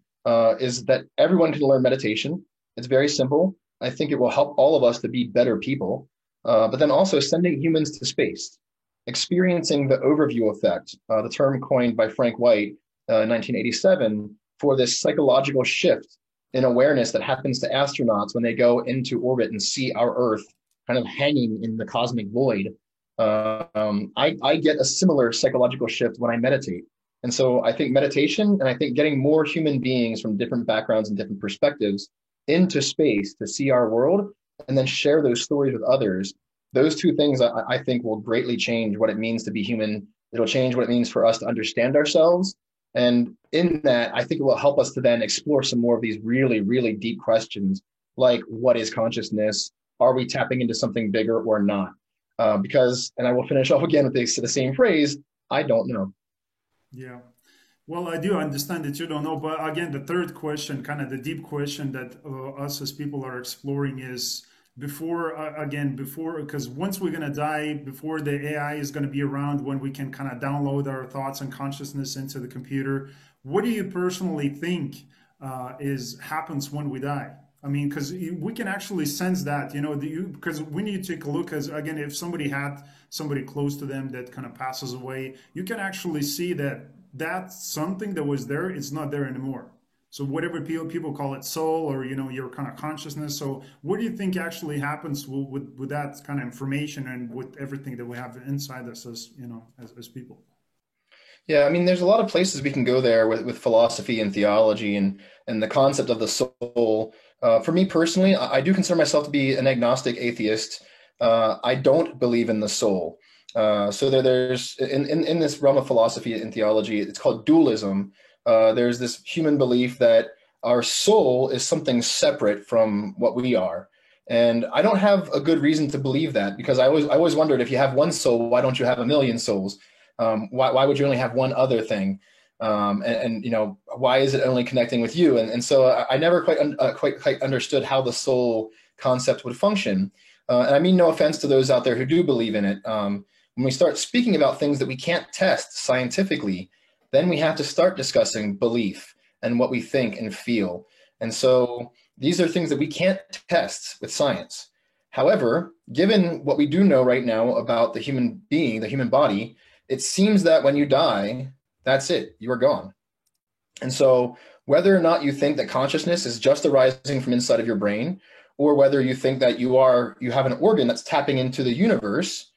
is that everyone can learn meditation. It's very simple. I think it will help all of us to be better people. But then also sending humans to space, experiencing the overview effect, the term coined by Frank White in 1987 for this psychological shift in awareness that happens to astronauts when they go into orbit and see our Earth kind of hanging in the cosmic void. I get a similar psychological shift when I meditate. And so I think meditation, and I think getting more human beings from different backgrounds and different perspectives into space to see our world and then share those stories with others, those two things I think will greatly change what it means to be human. It'll change what it means for us to understand ourselves. And in that, I think it will help us to then explore some more of these really, really deep questions, like what is consciousness? Are we tapping into something bigger or not? Because, and I will finish off again with the same phrase, I don't know. Yeah. Well, I do understand that you don't know, but again, the third question, kind of the deep question that us as people are exploring is before, because once we're going to die, before the AI is going to be around, when we can kind of download our thoughts and consciousness into the computer, what do you personally think is happens when we die? I mean, because we can actually sense that, because when you take a look, as again, if somebody had somebody close to them that kind of passes away, you can actually see that something that was there, it's not there anymore. So whatever people call it soul or, your kind of consciousness. So what do you think actually happens with that kind of information and with everything that we have inside us as people? Yeah, I mean, there's a lot of places we can go there with philosophy and theology and the concept of the soul. For me personally, I do consider myself to be an agnostic atheist. I don't believe in the soul. So there's in this realm of philosophy and theology, it's called dualism. There's this human belief that our soul is something separate from what we are. And I don't have a good reason to believe that, because I always wondered, if you have one soul, why don't you have a million souls? Why would you only have one other thing? Why is it only connecting with you? And so I never quite understood how the soul concept would function. And I mean no offense to those out there who do believe in it. When we start speaking about things that we can't test scientifically, then we have to start discussing belief and what we think and feel. And so these are things that we can't test with science. However, given what we do know right now about the human being, the human body, it seems that when you die, that's it, you are gone. And so whether or not you think that consciousness is just arising from inside of your brain, or whether you think that you have an organ that's tapping into the universe,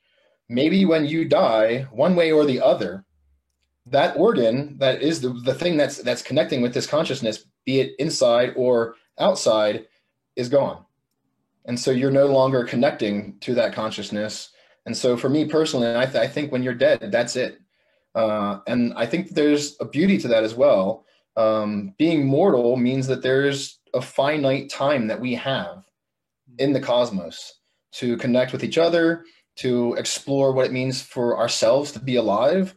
maybe when you die, one way or the other, that organ that is the thing that's connecting with this consciousness, be it inside or outside, is gone. And so you're no longer connecting to that consciousness. And so for me personally, I think when you're dead, that's it. And I think there's a beauty to that as well. Being mortal means that there's a finite time that we have in the cosmos to connect with each other, to explore what it means for ourselves to be alive,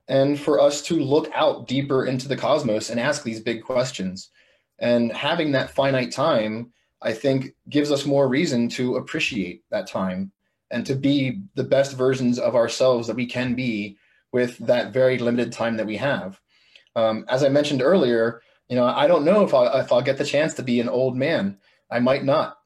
and for us to look out deeper into the cosmos and ask these big questions. And having that finite time, I think, gives us more reason to appreciate that time and to be the best versions of ourselves that we can be with that very limited time that we have. As I mentioned earlier, I don't know if I'll get the chance to be an old man. I might not.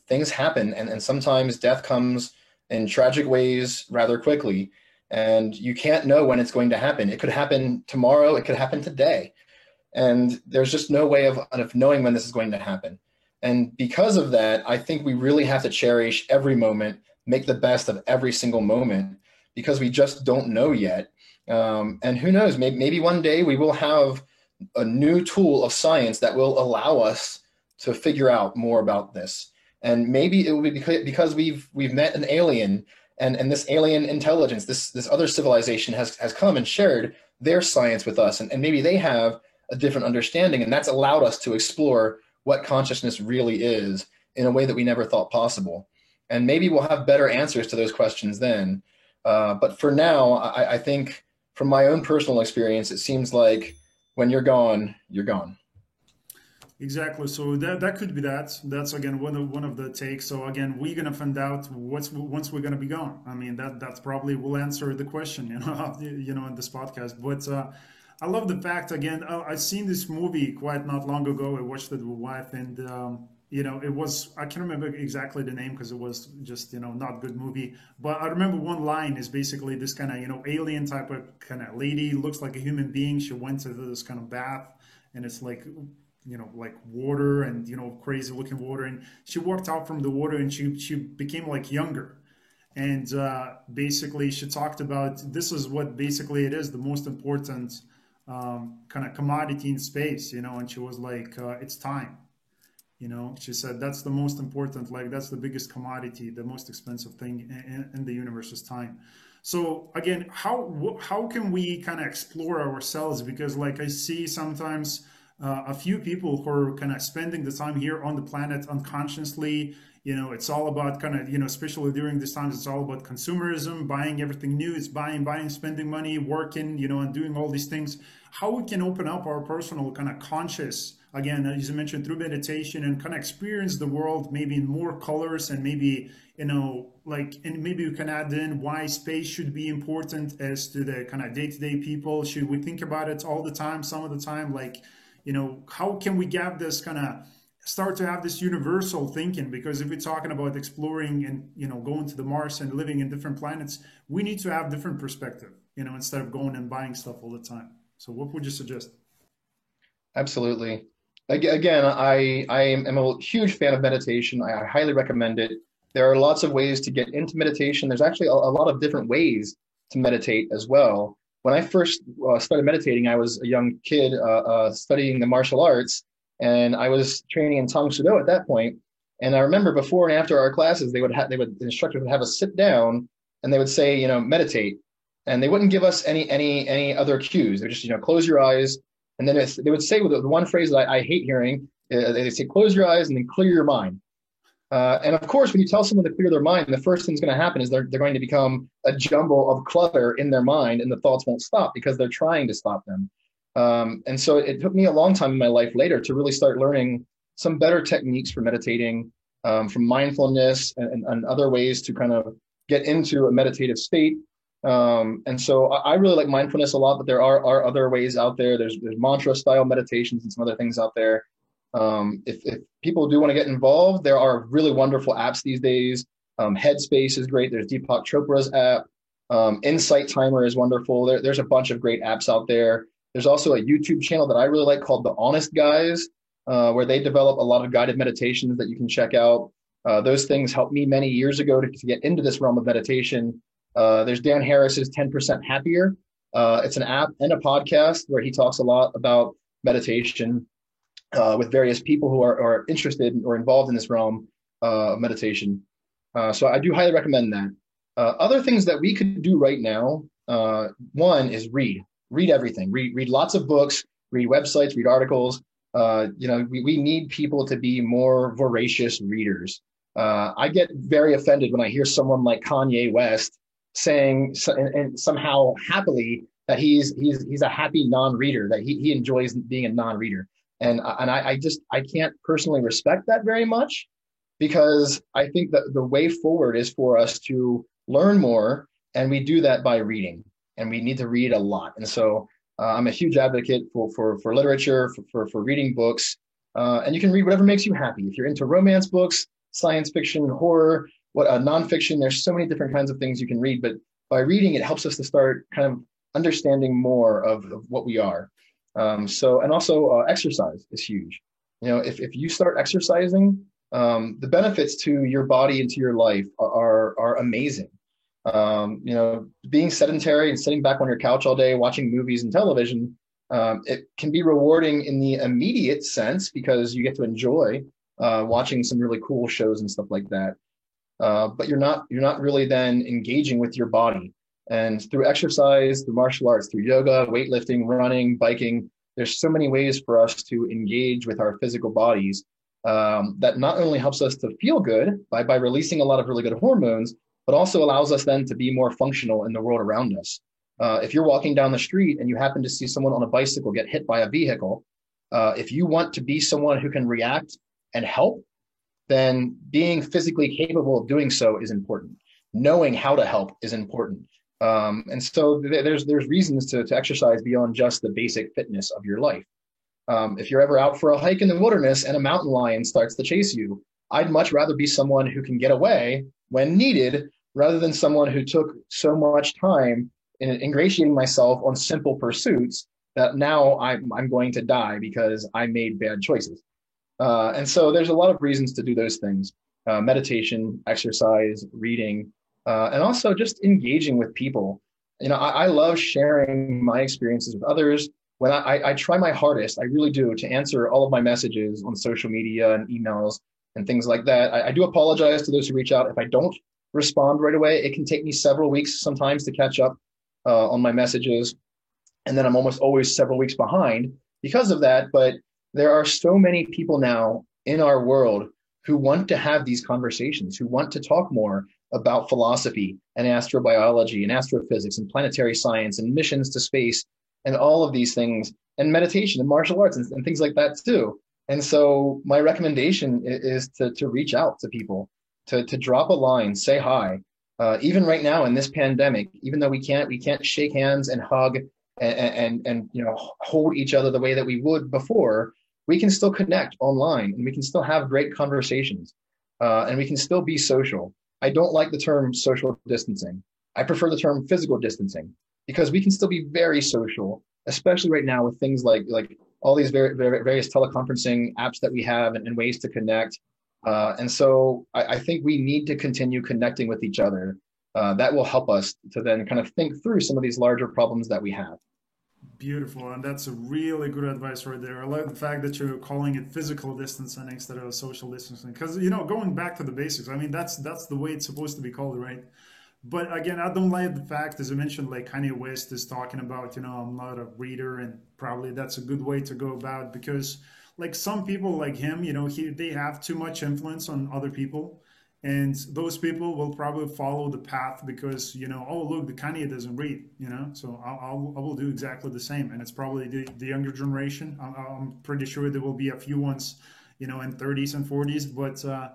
Things happen, and sometimes death comes in tragic ways rather quickly, and you can't know when it's going to happen. It could happen tomorrow. It could happen today. And there's just no way of knowing when this is going to happen. And because of that, I think we really have to cherish every moment, make the best of every single moment, because we just don't know yet. And who knows, maybe one day we will have a new tool of science that will allow us to figure out more about this. And maybe it will be because we've met an alien, and this alien intelligence, this other civilization has come and shared their science with us. And maybe they have a different understanding. And that's allowed us to explore what consciousness really is in a way that we never thought possible. And maybe we'll have better answers to those questions then. But for now, I think from my own personal experience, it seems like when you're gone, you're gone. Exactly. So that could be that. That's again one of the takes. So again, we're gonna find out what's once we're gonna be gone. I mean that's probably will answer the question, in this podcast. But I love the fact again. I seen this movie quite not long ago. I watched it with wife, and it was I can't remember exactly the name because it was just not good movie. But I remember one line is basically this kind of alien type of kind of lady, looks like a human being. She went to this kind of bath, and it's like water and crazy looking water, and she walked out from the water and she became like younger. And basically she talked about this is what basically it is the most important kind of commodity in space, and she was like it's time. She said that's the most important, like that's the biggest commodity, the most expensive thing in the universe is time. So again, how can we kind of explore ourselves? Because like I see sometimes a few people who are kind of spending the time here on the planet unconsciously. It's all about kind of, especially during these times, it's all about consumerism, buying everything new. It's buying, spending money, working, and doing all these things. How we can open up our personal kind of conscious, again, as you mentioned, through meditation and kind of experience the world maybe in more colors, and maybe, and maybe we can add in why space should be important as to the kind of day-to-day people. Should we think about it all the time, some of the time, like, how can we get this kind of start to have this universal thinking? Because if we're talking about exploring and going to the Mars and living in different planets, we need to have different perspective, instead of going and buying stuff all the time. So what would you suggest? Absolutely. Again, I am a huge fan of meditation. I highly recommend it. There are lots of ways to get into meditation. There's actually a lot of different ways to meditate as well. When I first started meditating, I was a young kid studying the martial arts, and I was training in Tang Soo Do at that point. And I remember before and after our classes, the instructors would have us sit down, and they would say, meditate, and they wouldn't give us any other cues. They would just, close your eyes, and then they would say the one phrase that I hate hearing. They say, close your eyes and then clear your mind. And of course, when you tell someone to clear their mind, the first thing's going to happen is they're going to become a jumble of clutter in their mind, and the thoughts won't stop because they're trying to stop them. And so it took me a long time in my life later to really start learning some better techniques for meditating, from mindfulness and other ways to kind of get into a meditative state. And so I really like mindfulness a lot, but there are other ways out there. There's mantra style meditations and some other things out there. If people do want to get involved, there are really wonderful apps these days. Headspace is great. There's Deepak Chopra's app. Insight Timer is wonderful. There's a bunch of great apps out there. There's also a YouTube channel that I really like called The Honest Guys, where they develop a lot of guided meditations that you can check out. Those things helped me many years ago to get into this realm of meditation. There's Dan Harris's 10% Happier. It's an app and a podcast where he talks a lot about meditation with various people who are interested or involved in this realm of meditation. So I do highly recommend that. Other things that we could do right now, one is read everything, read lots of books, read websites, read articles. We need people to be more voracious readers. I get very offended when I hear someone like Kanye West saying and somehow happily that he's a happy non-reader, that he enjoys being a non-reader. And I can't personally respect that very much, because I think that the way forward is for us to learn more, and we do that by reading, and we need to read a lot. And so I'm a huge advocate for literature, for reading books, and you can read whatever makes you happy. If you're into romance books, science fiction, horror, nonfiction, there's so many different kinds of things you can read. But by reading, it helps us to start kind of understanding more of what we are. And also exercise is huge. If you start exercising, the benefits to your body and to your life are amazing. Being sedentary and sitting back on your couch all day watching movies and television, it can be rewarding in the immediate sense because you get to enjoy watching some really cool shows and stuff like that. But you're not really then engaging with your body. And through exercise, through martial arts, through yoga, weightlifting, running, biking, there's so many ways for us to engage with our physical bodies that not only helps us to feel good by releasing a lot of really good hormones, but also allows us then to be more functional in the world around us. If you're walking down the street and you happen to see someone on a bicycle get hit by a vehicle, if you want to be someone who can react and help, then being physically capable of doing so is important. Knowing how to help is important. And so there's reasons to exercise beyond just the basic fitness of your life. If you're ever out for a hike in the wilderness and a mountain lion starts to chase you, I'd much rather be someone who can get away when needed rather than someone who took so much time in ingratiating myself on simple pursuits that now I'm going to die because I made bad choices. And so there's a lot of reasons to do those things. Meditation, exercise, reading, and also just engaging with people. I love sharing my experiences with others. When I try my hardest, I really do, to answer all of my messages on social media and emails and things like that. I do apologize to those who reach out. If I don't respond right away, it can take me several weeks sometimes to catch up on my messages. And then I'm almost always several weeks behind because of that. But there are so many people now in our world who want to have these conversations, who want to talk more about philosophy and astrobiology and astrophysics and planetary science and missions to space and all of these things, and meditation and martial arts and things like that too. And so my recommendation is to reach out to people, to drop a line, say hi. Even right now in this pandemic, even though we can't shake hands and hug and hold each other the way that we would before, we can still connect online and we can still have great conversations, and we can still be social. I don't like the term social distancing. I prefer the term physical distancing because we can still be very social, especially right now with things like all these various teleconferencing apps that we have and ways to connect. And so I think we need to continue connecting with each other. That will help us to then kind of think through some of these larger problems that we have. Beautiful, and that's a really good advice right there. I like the fact that you're calling it physical distancing instead of social distancing, because going back to the basics. I mean, that's the way it's supposed to be called, right? But again, I don't like the fact, as I mentioned, like Kanye West is talking about, I'm not a reader, and probably that's a good way to go about because, like some people like him, they have too much influence on other people, and those people will probably follow the path because oh look, the Kanye doesn't read, so I will do exactly the same, and it's probably the younger generation. I'm pretty sure there will be a few ones, in 30s and 40s, but.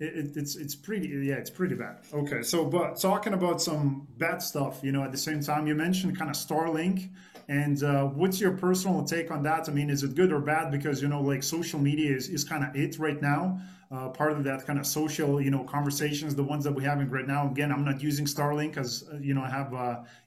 It's pretty, yeah, it's pretty bad. Okay, so but talking about some bad stuff, at the same time you mentioned kind of Starlink, and what's your personal take on that? I mean, is it good or bad? Because like social media is kind of it right now. Part of that kind of social conversations, the ones that we're having right now. Again, I'm not using Starlink because I have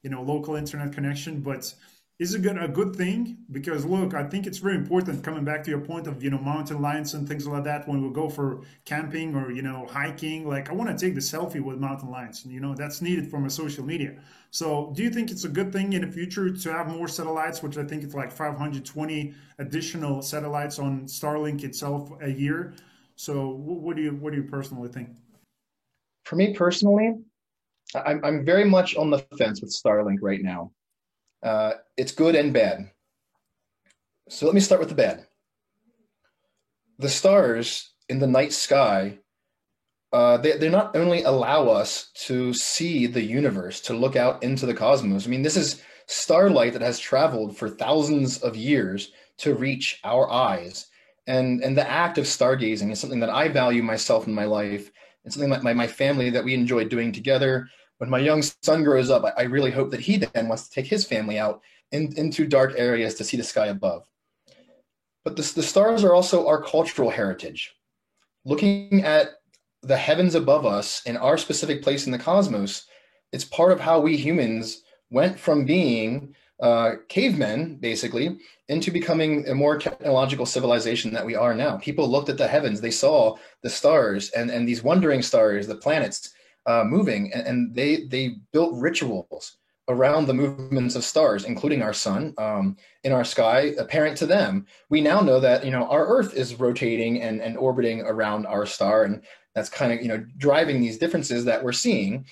local internet connection, but is it a good thing? Because look, I think it's very important. Coming back to your point of mountain lions and things like that, when we go for camping or hiking, like I want to take the selfie with mountain lions. That's needed for my social media. So, do you think it's a good thing in the future to have more satellites? Which I think it's like 520 additional satellites on Starlink itself a year. So, what do you personally think? For me personally, I'm very much on the fence with Starlink right now. It's good and bad. So let me start with the bad. The stars in the night sky, they not only allow us to see the universe, to look out into the cosmos. I mean, this is starlight that has traveled for thousands of years to reach our eyes. And the act of stargazing is something that I value myself in my life. It's something that my family, that we enjoy doing together. When my young son grows up, I really hope that he then wants to take his family out into dark areas to see the sky above. But the stars are also our cultural heritage. Looking at the heavens above us in our specific place in the cosmos, it's part of how we humans went from being cavemen, basically, into becoming a more technological civilization that we are now. People looked at the heavens, they saw the stars and these wandering stars, the planets moving, and they built rituals around the movements of stars, including our sun in our sky, apparent to them. We now know that our Earth is rotating and orbiting around our star, and that's kind of driving these differences that we're seeing.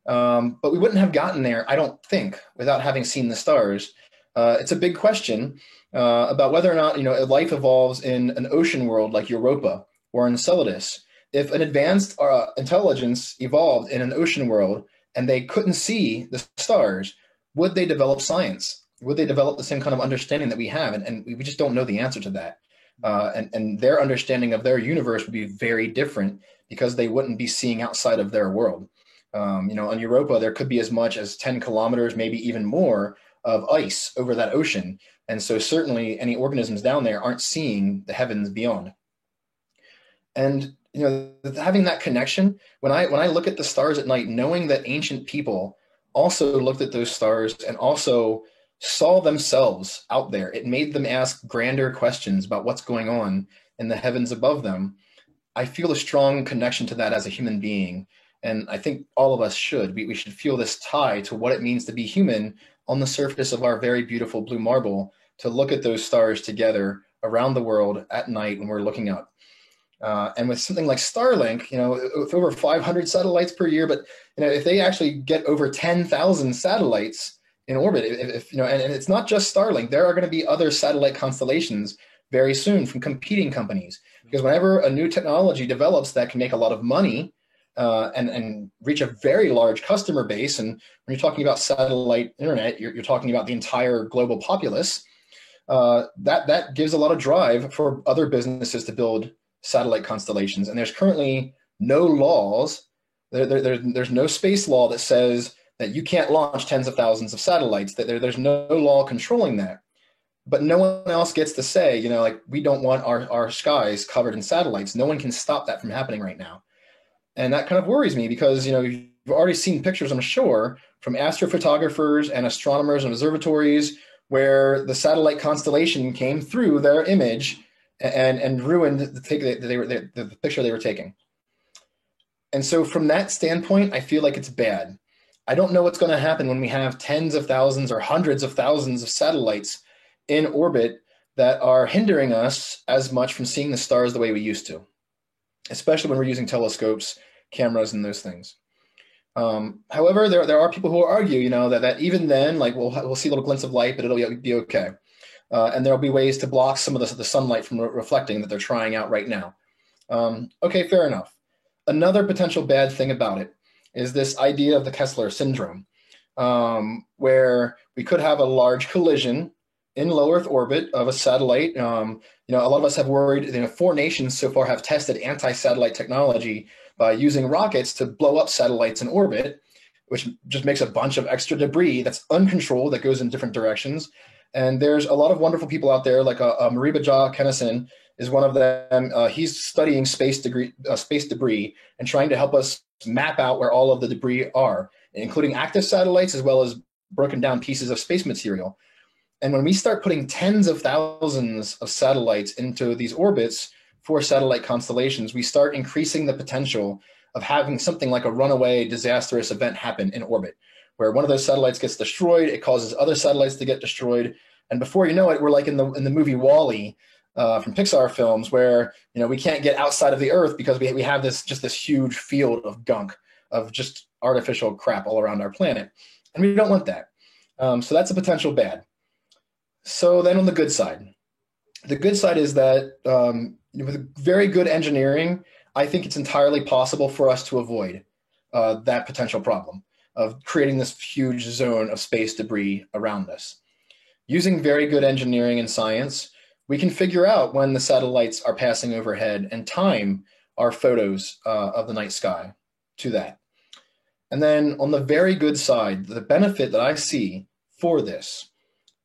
But we wouldn't have gotten there, I don't think, without having seen the stars. It's a big question about whether or not life evolves in an ocean world like Europa or Enceladus. If an advanced intelligence evolved in an ocean world and they couldn't see the stars, would they develop science? Would they develop the same kind of understanding that we have? And we just don't know the answer to that. And their understanding of their universe would be very different because they wouldn't be seeing outside of their world. On Europa, there could be as much as 10 kilometers, maybe even more, of ice over that ocean. And so certainly any organisms down there aren't seeing the heavens beyond. And having that connection, when I look at the stars at night, knowing that ancient people also looked at those stars and also saw themselves out there, it made them ask grander questions about what's going on in the heavens above them. I feel a strong connection to that as a human being. And I think all of us should. We should feel this tie to what it means to be human on the surface of our very beautiful blue marble, to look at those stars together around the world at night when we're looking up. And with something like Starlink, with over 500 satellites per year, but if they actually get over 10,000 satellites in orbit, and it's not just Starlink, there are going to be other satellite constellations very soon from competing companies. Because whenever a new technology develops that can make a lot of money, and reach a very large customer base. And when you're talking about satellite internet, you're talking about the entire global populace. That gives a lot of drive for other businesses to build satellite constellations. And there's currently no laws. There's no space law that says that you can't launch tens of thousands of satellites. There's no law controlling that. But no one else gets to say, we don't want our skies covered in satellites. No one can stop that from happening right now. And that kind of worries me because, you've already seen pictures, I'm sure, from astrophotographers and astronomers and observatories where the satellite constellation came through their image and ruined the picture they were taking. And so from that standpoint, I feel like it's bad. I don't know what's going to happen when we have tens of thousands or hundreds of thousands of satellites in orbit that are hindering us as much from seeing the stars the way we used to, especially when we're using telescopes, cameras, and those things. However, there are people who will argue, that even then, we'll see little glints of light, but it'll be okay. And there'll be ways to block some of the sunlight from reflecting that they're trying out right now. Okay, fair enough. Another potential bad thing about it is this idea of the Kessler syndrome, where we could have a large collision in low Earth orbit of a satellite. A lot of us have worried, 4 nations so far have tested anti-satellite technology by using rockets to blow up satellites in orbit, which just makes a bunch of extra debris that's uncontrolled, that goes in different directions. And there's a lot of wonderful people out there, like Maribaja Kennison is one of them. He's studying space debris and trying to help us map out where all of the debris are, including active satellites as well as broken down pieces of space material. And when we start putting tens of thousands of satellites into these orbits for satellite constellations, we start increasing the potential of having something like a runaway disastrous event happen in orbit, where one of those satellites gets destroyed, it causes other satellites to get destroyed. And before you know it, we're like in the movie WALL-E from Pixar films, where we can't get outside of the Earth because we have this huge field of gunk, of just artificial crap all around our planet. And we don't want that. So that's a potential bad. So then on the good side is that with very good engineering, I think it's entirely possible for us to avoid that potential problem of creating this huge zone of space debris around us. Using very good engineering and science, we can figure out when the satellites are passing overhead and time our photos of the night sky to that. And then on the very good side, the benefit that I see for this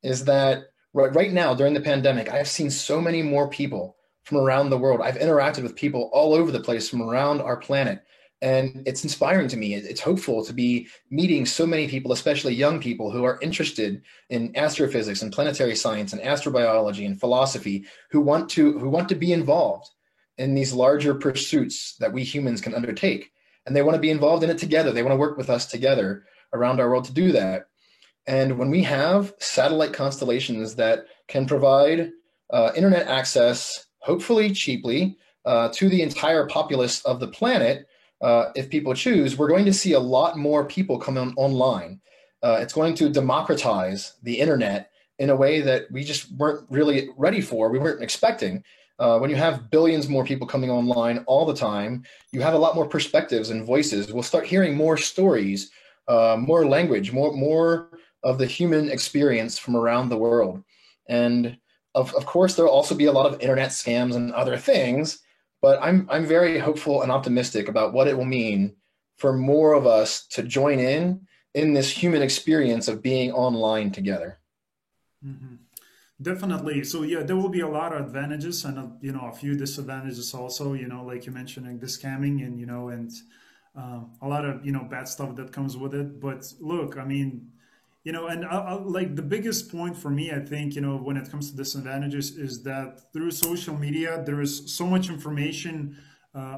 is that right now during the pandemic, I've seen so many more people from around the world. I've interacted with people all over the place from around our planet. And it's inspiring to me. It's hopeful to be meeting so many people, especially young people who are interested in astrophysics and planetary science and astrobiology and philosophy, who want to be involved in these larger pursuits that we humans can undertake. And they want to be involved in it together. They want to work with us together around our world to do that. And when we have satellite constellations that can provide internet access, hopefully cheaply, to the entire populace of the planet, if people choose, we're going to see a lot more people come online. It's going to democratize the internet in a way that we just weren't really ready for. We weren't expecting. When you have billions more people coming online all the time, you have a lot more perspectives and voices. We'll start hearing more stories, more language, more of the human experience from around the world. And of course, there'll also be a lot of internet scams and other things, but I'm very hopeful and optimistic about what it will mean for more of us to join in this human experience of being online together. Hmm. Definitely. So yeah, there will be a lot of advantages and a few disadvantages also. Like you mentioned, like the scamming and a lot of bad stuff that comes with it. But look, I mean, and like the biggest point for me, I think, when it comes to disadvantages, is that through social media, there is so much information.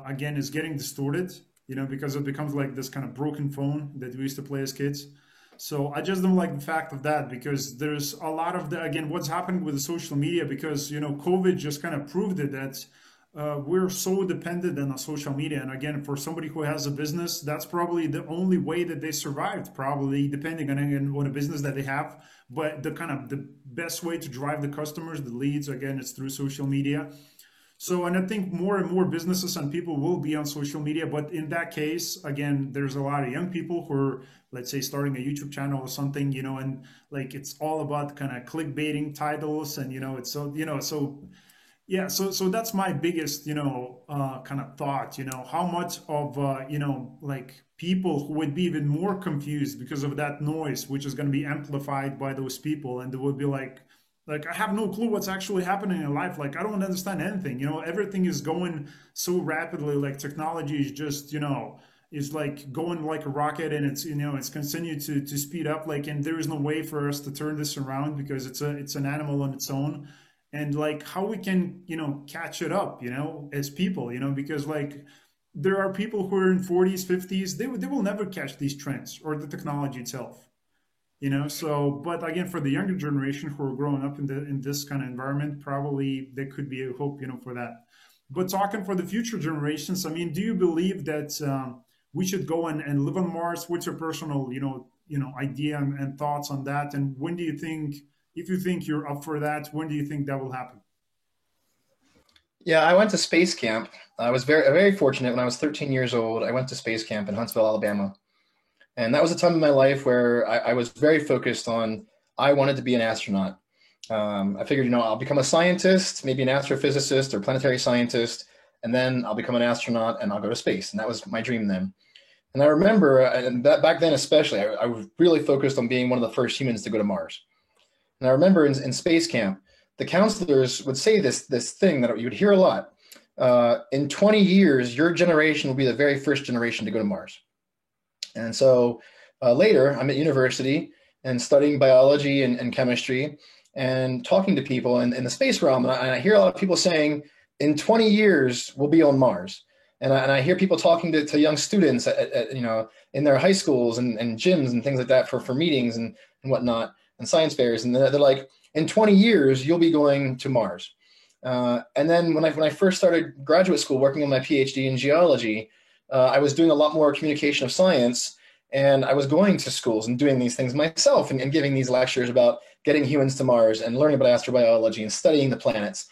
Again, is getting distorted. Because it becomes like this kind of broken phone that we used to play as kids. So I just don't like the fact of that because there's a lot of the again what's happening with the social media because COVID just kind of proved it that we're so dependent on social media. And again, for somebody who has a business, that's probably the only way that they survived, probably depending on again on a business that they have. But the kind of the best way to drive the customers, the leads, again, is through social media. So, and I think more and more businesses and people will be on social media. But in that case, again, there's a lot of young people who are, let's say, starting a YouTube channel or something, and like it's all about kind of clickbaiting titles and, it's so, so yeah, so that's my biggest, kind of thought, how much of, like people who would be even more confused because of that noise, which is going to be amplified by those people. And they would be like, I have no clue what's actually happening in life. Like, I don't understand anything, everything is going so rapidly. Like technology is just, is like going like a rocket and it's continued to speed up. Like, and there is no way for us to turn this around because it's an animal on its own and like how we can catch it up as people because like there are people who are in 40s 50s they will never catch these trends or the technology itself so but again for the younger generation who are growing up in this kind of environment probably there could be a hope for that. But talking for the future generations, I mean, do you believe that we should go and live on Mars? What's your personal idea and thoughts on that, and when do you think, if you think you're up for that, when do you think that will happen? Yeah, I went to space camp. I was very fortunate when I was 13 years old. I went to space camp in Huntsville, Alabama. And that was a time in my life where I was very focused on, I wanted to be an astronaut. I figured, I'll become a scientist, maybe an astrophysicist or planetary scientist, and then I'll become an astronaut and I'll go to space. And that was my dream then. And I remember, and that back then especially, I was really focused on being one of the first humans to go to Mars. And I remember in space camp, the counselors would say this thing that you would hear a lot. In 20 years, your generation will be the very first generation to go to Mars. And so later, I'm at university and studying biology and chemistry and talking to people in the space realm. And I hear a lot of people saying, in 20 years, we'll be on Mars. And I hear people talking to young students in their high schools and gyms and things like that for meetings and whatnot and science fairs. And they're like, in 20 years, you'll be going to Mars. And then when I first started graduate school working on my PhD in geology, I was doing a lot more communication of science, and I was going to schools and doing these things myself and giving these lectures about getting humans to Mars and learning about astrobiology and studying the planets.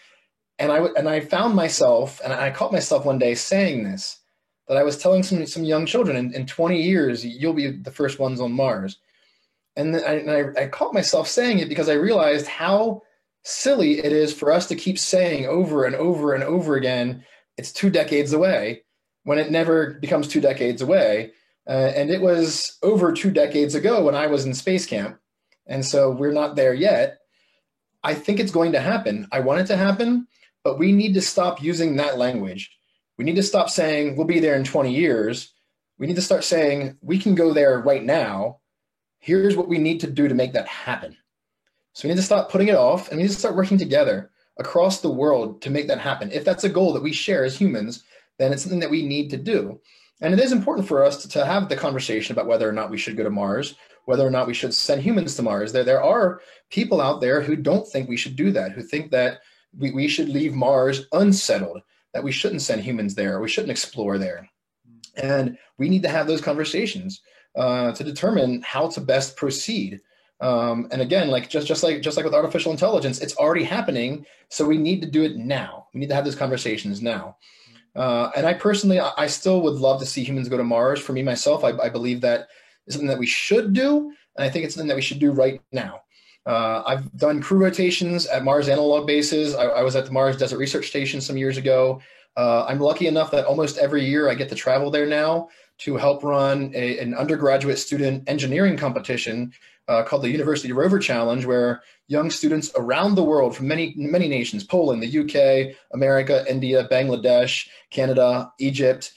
And I found myself, and I caught myself one day saying this, that I was telling some young children, in 20 years, you'll be the first ones on Mars. And then I caught myself saying it because I realized how silly it is for us to keep saying over and over and over again, it's 2 decades away, when it never becomes 2 decades away. And it was over 2 decades ago when I was in space camp. And so we're not there yet. I think it's going to happen. I want it to happen, but we need to stop using that language. We need to stop saying we'll be there in 20 years We need to start saying, we can go there right now. Here's what we need to do to make that happen. So we need to stop putting it off, and we need to start working together across the world to make that happen. If that's a goal that we share as humans, then it's something that we need to do. And it is important for us to have the conversation about whether or not we should go to Mars, whether or not we should send humans to Mars. There are people out there who don't think we should do that, who think that we should leave Mars unsettled, that we shouldn't send humans there, or we shouldn't explore there. And we need to have those conversations to determine how to best proceed. And again, like just like with artificial intelligence, it's already happening. So we need to do it now. We need to have those conversations now. And I personally, I still would love to see humans go to Mars. For me, myself, I believe that is something that we should do. And I think it's something that we should do right now. I've done crew rotations at Mars analog bases. I was at the Mars Desert Research Station some years ago. I'm lucky enough that almost every year I get to travel there now to help run an undergraduate student engineering competition called the University Rover Challenge, where young students around the world from many nations, Poland, the UK, America, India, Bangladesh, Canada, Egypt,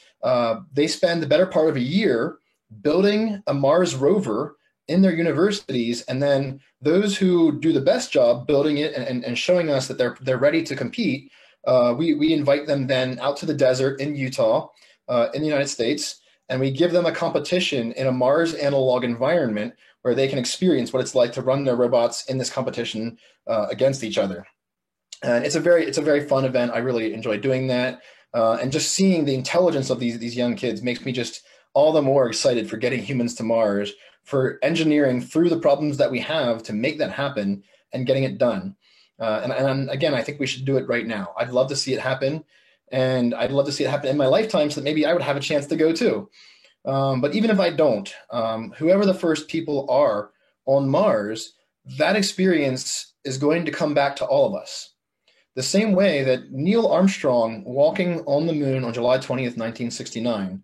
they spend the better part of a year building a Mars rover in their universities. And then those who do the best job building it and showing us that they're ready to compete, we invite them then out to the desert in Utah, in the United States, and we give them a competition in a Mars analog environment where they can experience what it's like to run their robots in this competition against each other. And it's a very fun event. I really enjoy doing that. And just seeing the intelligence of these young kids makes me just all the more excited for getting humans to Mars, for engineering through the problems that we have to make that happen and getting it done. And again, I think we should do it right now. I'd love to see it happen. And I'd love to see it happen in my lifetime so that maybe I would have a chance to go too. But even if I don't, whoever the first people are on Mars, that experience is going to come back to all of us. The same way that Neil Armstrong walking on the moon on July 20th, 1969,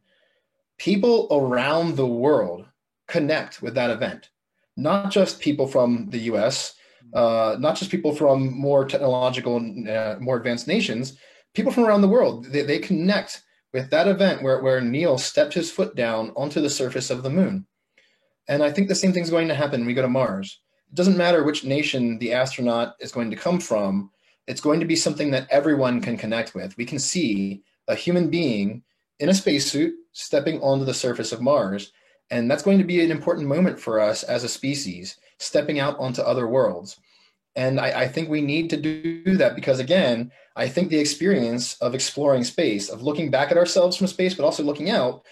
people around the world connect with that event. Not just people from the US, not just people from more technological, more advanced nations, people from around the world. They connect with that event where Neil stepped his foot down onto the surface of the moon. And I think the same thing's going to happen when we go to Mars. It doesn't matter which nation the astronaut is going to come from. It's going to be something that everyone can connect with. We can see a human being in a spacesuit stepping onto the surface of Mars. And that's going to be an important moment for us as a species, stepping out onto other worlds. And I think we need to do that because, again, I think the experience of exploring space, of looking back at ourselves from space, but also looking out,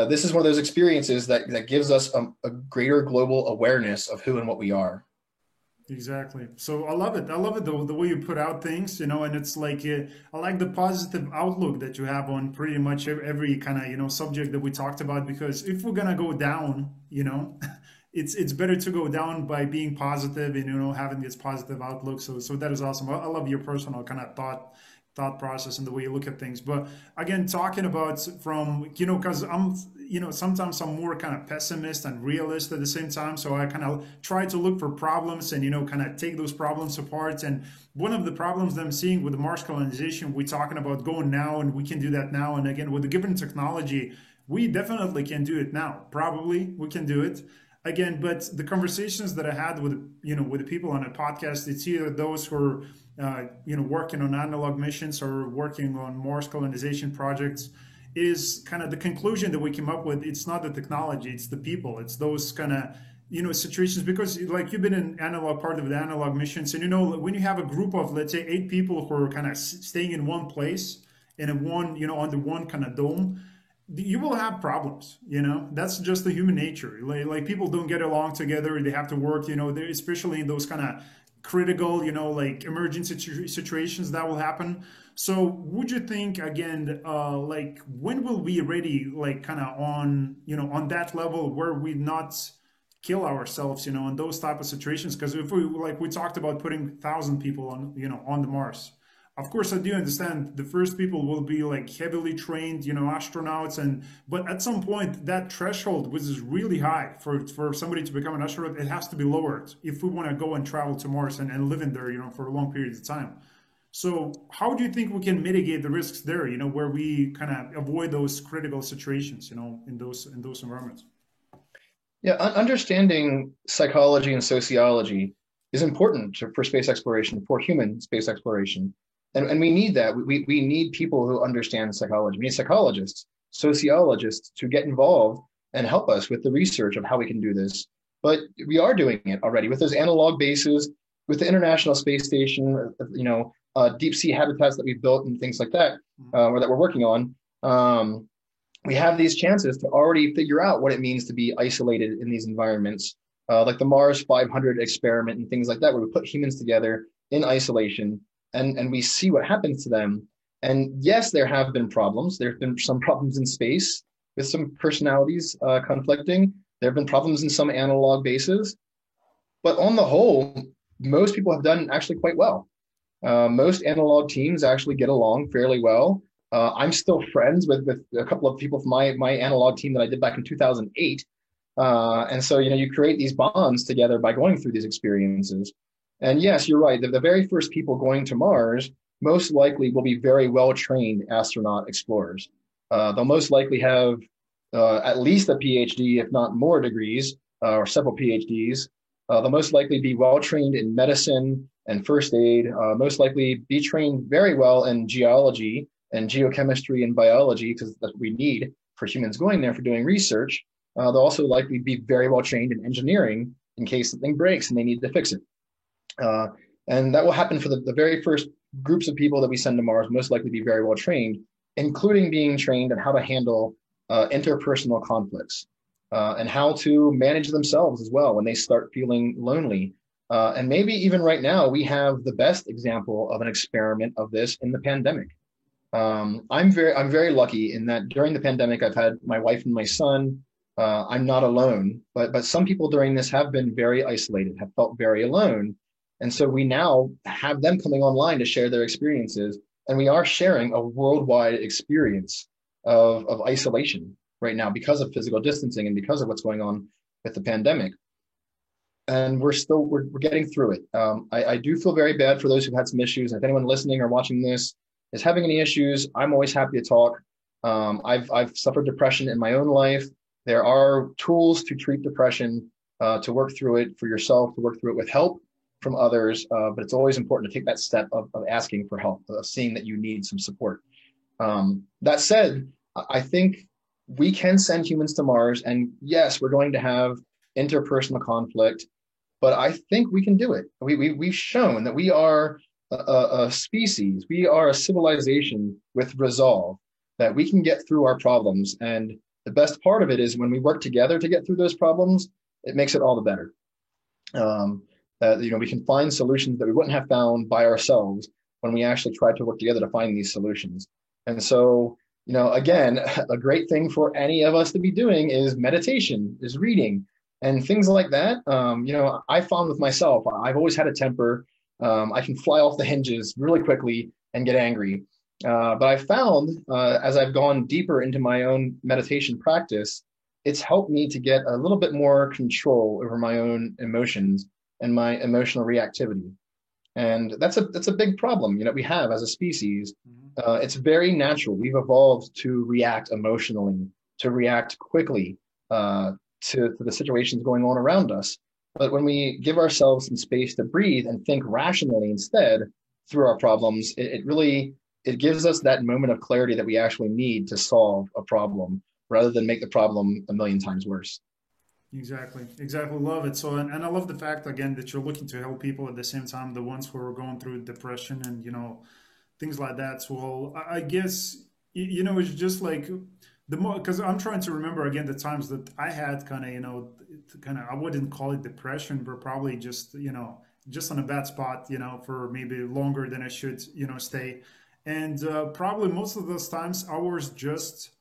this is one of those experiences that gives us a greater global awareness of who and what we are. Exactly. So I love it. I love it the way you put out things, and it's like I like the positive outlook that you have on pretty much every kind of subject that we talked about. Because if we're gonna go down, it's better to go down by being positive and having this positive outlook. So that is awesome. I love your personal kind of thought process and the way you look at things. But again, talking about from because I'm sometimes I'm more kind of pessimist and realist at the same time. So I kind of try to look for problems and kind of take those problems apart. And one of the problems that I'm seeing with the Mars colonization, we're talking about going now, and we can do that now. And again, with the given technology, we definitely can do it now. Probably we can do it again. But the conversations that I had with with the people on a podcast, it's either those who are working on analog missions or working on Mars colonization projects, is kind of the conclusion that we came up with. It's not the technology, it's the people. It's those kind of situations, because like you've been in analog, part of the analog missions, and when you have a group of, let's say, 8 people who are kind of staying in one place in a one under one kind of dome, you will have problems. That's just the human nature. Like people don't get along together, they have to work, especially in those kind of critical, like emergency situations that will happen. So would you think, again, like when will we ready, like kind of on, on that level where we not kill ourselves, in those type of situations? Because if we talked about putting 1,000 people on, on the Mars. Of course, I do understand the first people will be like heavily trained, astronauts, but at some point that threshold, which is really high for somebody to become an astronaut, it has to be lowered if we want to go and travel to Mars and live in there, for long periods of time. So how do you think we can mitigate the risks there, where we kind of avoid those critical situations, in those environments? Yeah, understanding psychology and sociology is important for space exploration, for human space exploration. And we need that. We need people who understand psychology. We need psychologists, sociologists to get involved and help us with the research of how we can do this. But we are doing it already with those analog bases, with the International Space Station, deep sea habitats that we've built and things like that, or that we're working on. We have these chances to already figure out what it means to be isolated in these environments, like the Mars 500 experiment and things like that, where we put humans together in isolation and we see what happens to them. And yes, there have been problems. There have been some problems in space with some personalities conflicting. There have been problems in some analog bases. But on the whole, most people have done actually quite well. Most analog teams actually get along fairly well. I'm still friends with a couple of people from my analog team that I did back in 2008. And so, you create these bonds together by going through these experiences. And yes, you're right. The very first people going to Mars most likely will be very well trained astronaut explorers. They'll most likely have at least a PhD, if not more degrees, or several PhDs. They'll most likely be well trained in medicine and first aid, most likely be trained very well in geology and geochemistry and biology, because that's what we need for humans going there for doing research. They'll also likely be very well trained in engineering in case something breaks and they need to fix it. And that will happen for the very first groups of people that we send to Mars, most likely be very well trained, including being trained on how to handle interpersonal conflicts and how to manage themselves as well when they start feeling lonely. And maybe even right now, we have the best example of an experiment of this in the pandemic. I'm very lucky in that during the pandemic, I've had my wife and my son. I'm not alone, but some people during this have been very isolated, have felt very alone. And so we now have them coming online to share their experiences. And we are sharing a worldwide experience of isolation right now because of physical distancing and because of what's going on with the pandemic. And we're getting through it. I do feel very bad for those who've had some issues. If anyone listening or watching this is having any issues, I'm always happy to talk. I've suffered depression in my own life. There are tools to treat depression, to work through it for yourself, to work through it with help from others. But it's always important to take that step of asking for help, of seeing that you need some support. That said, I think we can send humans to Mars, and yes, we're going to have interpersonal conflict, but I think we can do it. We've shown that we are a species, we are a civilization with resolve, that we can get through our problems. And the best part of it is when we work together to get through those problems, it makes it all the better. We can find solutions that we wouldn't have found by ourselves when we actually try to work together to find these solutions. And so, again, a great thing for any of us to be doing is meditation, is reading, and things like that. I found with myself, I've always had a temper. I can fly off the hinges really quickly and get angry. But I found as I've gone deeper into my own meditation practice, it's helped me to get a little bit more control over my own emotions and my emotional reactivity. And that's a big problem, we have as a species. It's very natural. We've evolved to react emotionally, to react quickly to the situations going on around us. But when we give ourselves some space to breathe and think rationally instead through our problems, it gives us that moment of clarity that we actually need to solve a problem rather than make the problem a million times worse. Exactly, exactly. Love it. So, and I love the fact again that you're looking to help people at the same time, the ones who are going through depression and things like that. So, I guess it's just like the more because I'm trying to remember again the times that I had kind of I wouldn't call it depression, but probably just just on a bad spot, for maybe longer than I should stay, and probably most of those times I was just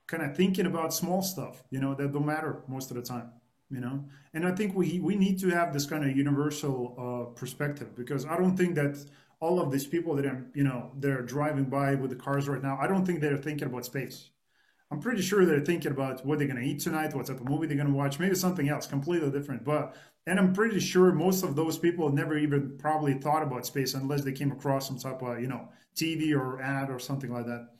kind of thinking about small stuff, that don't matter most of the time, And I think we need to have this kind of universal perspective because I don't think that all of these people that they're driving by with the cars right now, I don't think they're thinking about space. I'm pretty sure they're thinking about what they're going to eat tonight, what type of movie they're going to watch, maybe something else completely different. But And I'm pretty sure most of those people never even probably thought about space unless they came across some type of, TV or ad or something like that.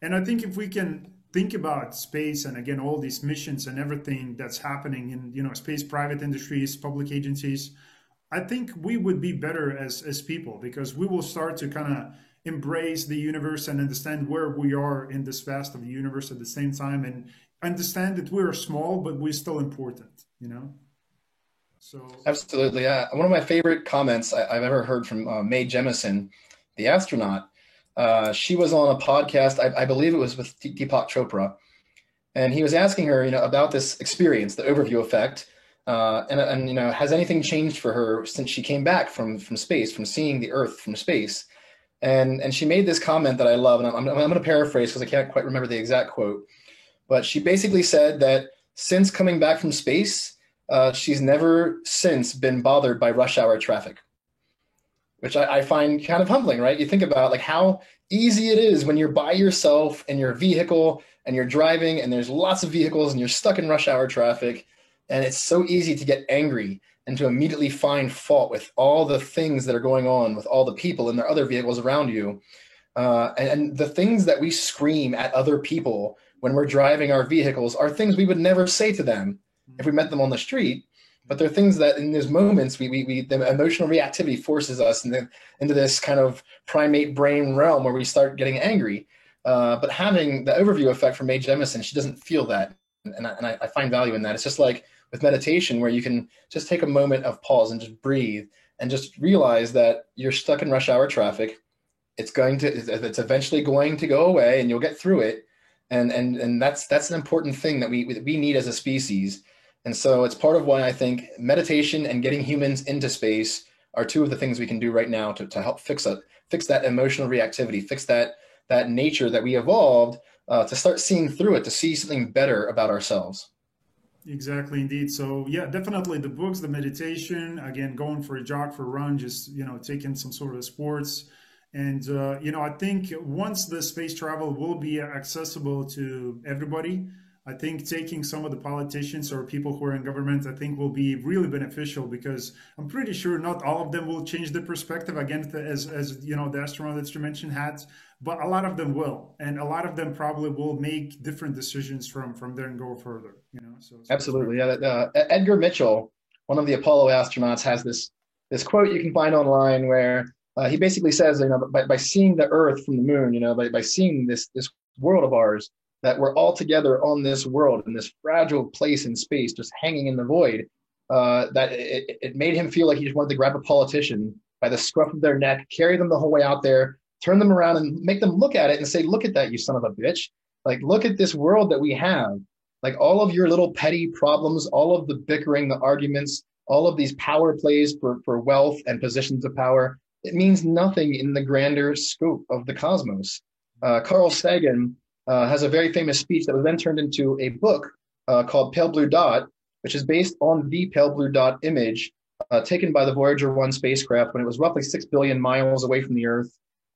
And I think if we can think about space and again all these missions and everything that's happening in space, private industries, public agencies, I think we would be better as people because we will start to kind of embrace the universe and understand where we are in this vast of the universe at the same time and understand that we're small but we're still important. So Absolutely. Yeah. One of my favorite comments I've ever heard from Mae Jemison, the astronaut. She was on a podcast, I believe it was with Deepak Chopra, and he was asking her, about this experience, the overview effect, and has anything changed for her since she came back from space, from seeing the Earth from space? And she made this comment that I love, and I'm going to paraphrase because I can't quite remember the exact quote, but she basically said that since coming back from space, she's never since been bothered by rush hour traffic, which I find kind of humbling, right? You think about like how easy it is when you're by yourself in your vehicle and you're driving and there's lots of vehicles and you're stuck in rush hour traffic. And it's so easy to get angry and to immediately find fault with all the things that are going on with all the people and their other vehicles around you. And the things that we scream at other people when we're driving our vehicles are things we would never say to them if we met them on the street. But they're things that in those moments, the emotional reactivity forces us into this kind of primate brain realm where we start getting angry. But having the overview effect from Mae Jemison, she doesn't feel that. And I find value in that. It's just like with meditation where you can just take a moment of pause and just breathe and just realize that you're stuck in rush hour traffic. It's eventually going to go away and you'll get through it. And that's an important thing that we need as a species. And so it's part of why I think meditation and getting humans into space are two of the things we can do right now to help fix that emotional reactivity, fix that nature that we evolved, to start seeing through it, to see something better about ourselves. exactly, indeed. So yeah, definitely the books, the meditation, again, going for a jog, for a run, just taking some sort of sports. And I think once the space travel will be accessible to everybody, I think taking some of the politicians or people who are in government, I think will be really beneficial because I'm pretty sure not all of them will change the perspective again, as the astronaut that you mentioned had, but a lot of them will, and a lot of them probably will make different decisions from there and go further. So that's very Absolutely. Yeah. important. Edgar Mitchell, one of the Apollo astronauts, has this quote you can find online where he basically says, by seeing the Earth from the moon, by seeing this world of ours, that we're all together on this world in this fragile place in space, just hanging in the void, that it made him feel like he just wanted to grab a politician by the scruff of their neck, carry them the whole way out there, turn them around and make them look at it and say, look at that, you son of a bitch. Like, look at this world that we have. Like all of your little petty problems, all of the bickering, the arguments, all of these power plays for wealth and positions of power, it means nothing in the grander scope of the cosmos. Carl Sagan has a very famous speech that was then turned into a book called Pale Blue Dot, which is based on the pale blue dot image taken by the Voyager 1 spacecraft when it was roughly 6 billion miles away from the Earth.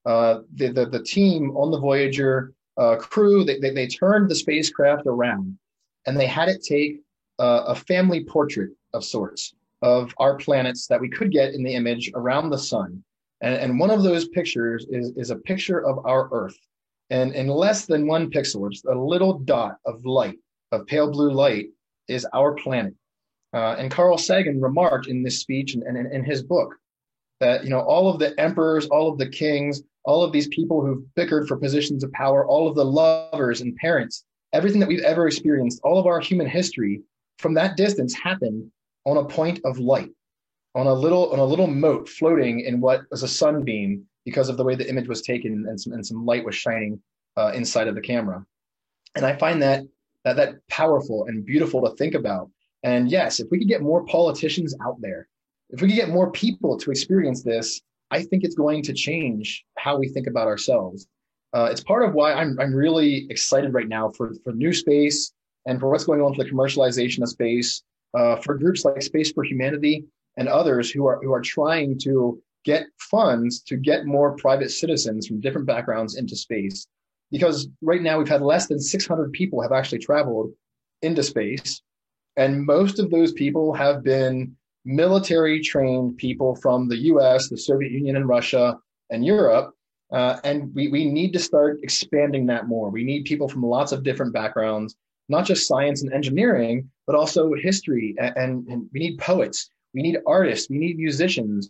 The team on the Voyager crew, they turned the spacecraft around and they had it take a family portrait of sorts of our planets that we could get in the image around the sun. And one of those pictures is a picture of our Earth. And in less than 1 pixel, just a little dot of light, of pale blue light, is our planet. And Carl Sagan remarked in this speech and in his book that all of the emperors, all of the kings, all of these people who've bickered for positions of power, all of the lovers and parents, everything that we've ever experienced, all of our human history from that distance happened on a point of light, on a little mote floating in what was a sunbeam because of the way the image was taken and some light was shining inside of the camera. And I find that powerful and beautiful to think about. And yes, if we could get more politicians out there, if we could get more people to experience this, I think it's going to change how we think about ourselves. It's part of why I'm really excited right now for new space and for what's going on for the commercialization of space, for groups like Space for Humanity and others who are trying to get funds to get more private citizens from different backgrounds into space. Because right now we've had less than 600 people have actually traveled into space. And most of those people have been military trained people from the US, the Soviet Union, and Russia and Europe. And we need to start expanding that more. We need people from lots of different backgrounds, not just science and engineering, but also history. And we need poets, we need artists, we need musicians,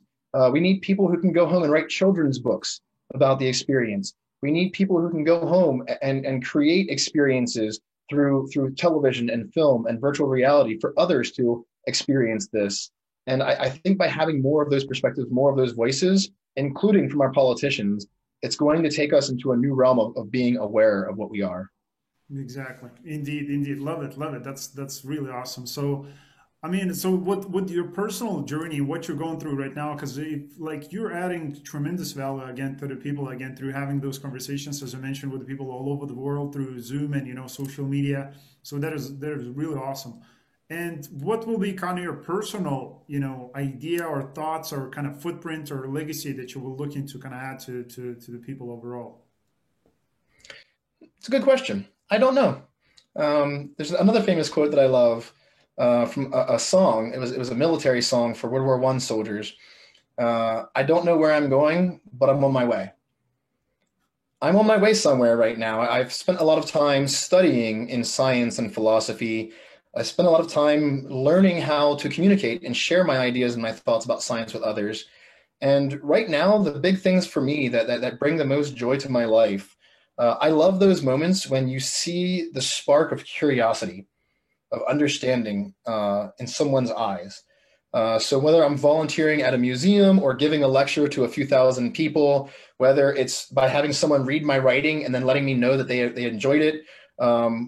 we need people who can go home and write children's books about the experience. We need people who can go home and create experiences through television and film and virtual reality for others to experience this. And I think by having more of those perspectives, more of those voices, including from our politicians, it's going to take us into a new realm of being aware of what we are. Exactly. Indeed, indeed. Love it, love it. That's really awesome. So, I mean, so what your personal journey, what you're going through right now, because like you're adding tremendous value again to the people again through having those conversations, as I mentioned, with the people all over the world through Zoom and social media. So that is really awesome. And what will be kind of your personal, idea or thoughts or kind of footprint or legacy that you will looking to kind of add to the people overall? It's a good question. I don't know. There's another famous quote that I love from a song. It was a military song for World War One soldiers. I don't know where I'm going, but I'm on my way. I'm on my way somewhere right now. I've spent a lot of time studying in science and philosophy. I spent a lot of time learning how to communicate and share my ideas and my thoughts about science with others. And right now, the big things for me that bring the most joy to my life, I love those moments when you see the spark of curiosity, of understanding in someone's eyes. So whether I'm volunteering at a museum or giving a lecture to a few thousand people, whether it's by having someone read my writing and then letting me know that they enjoyed it,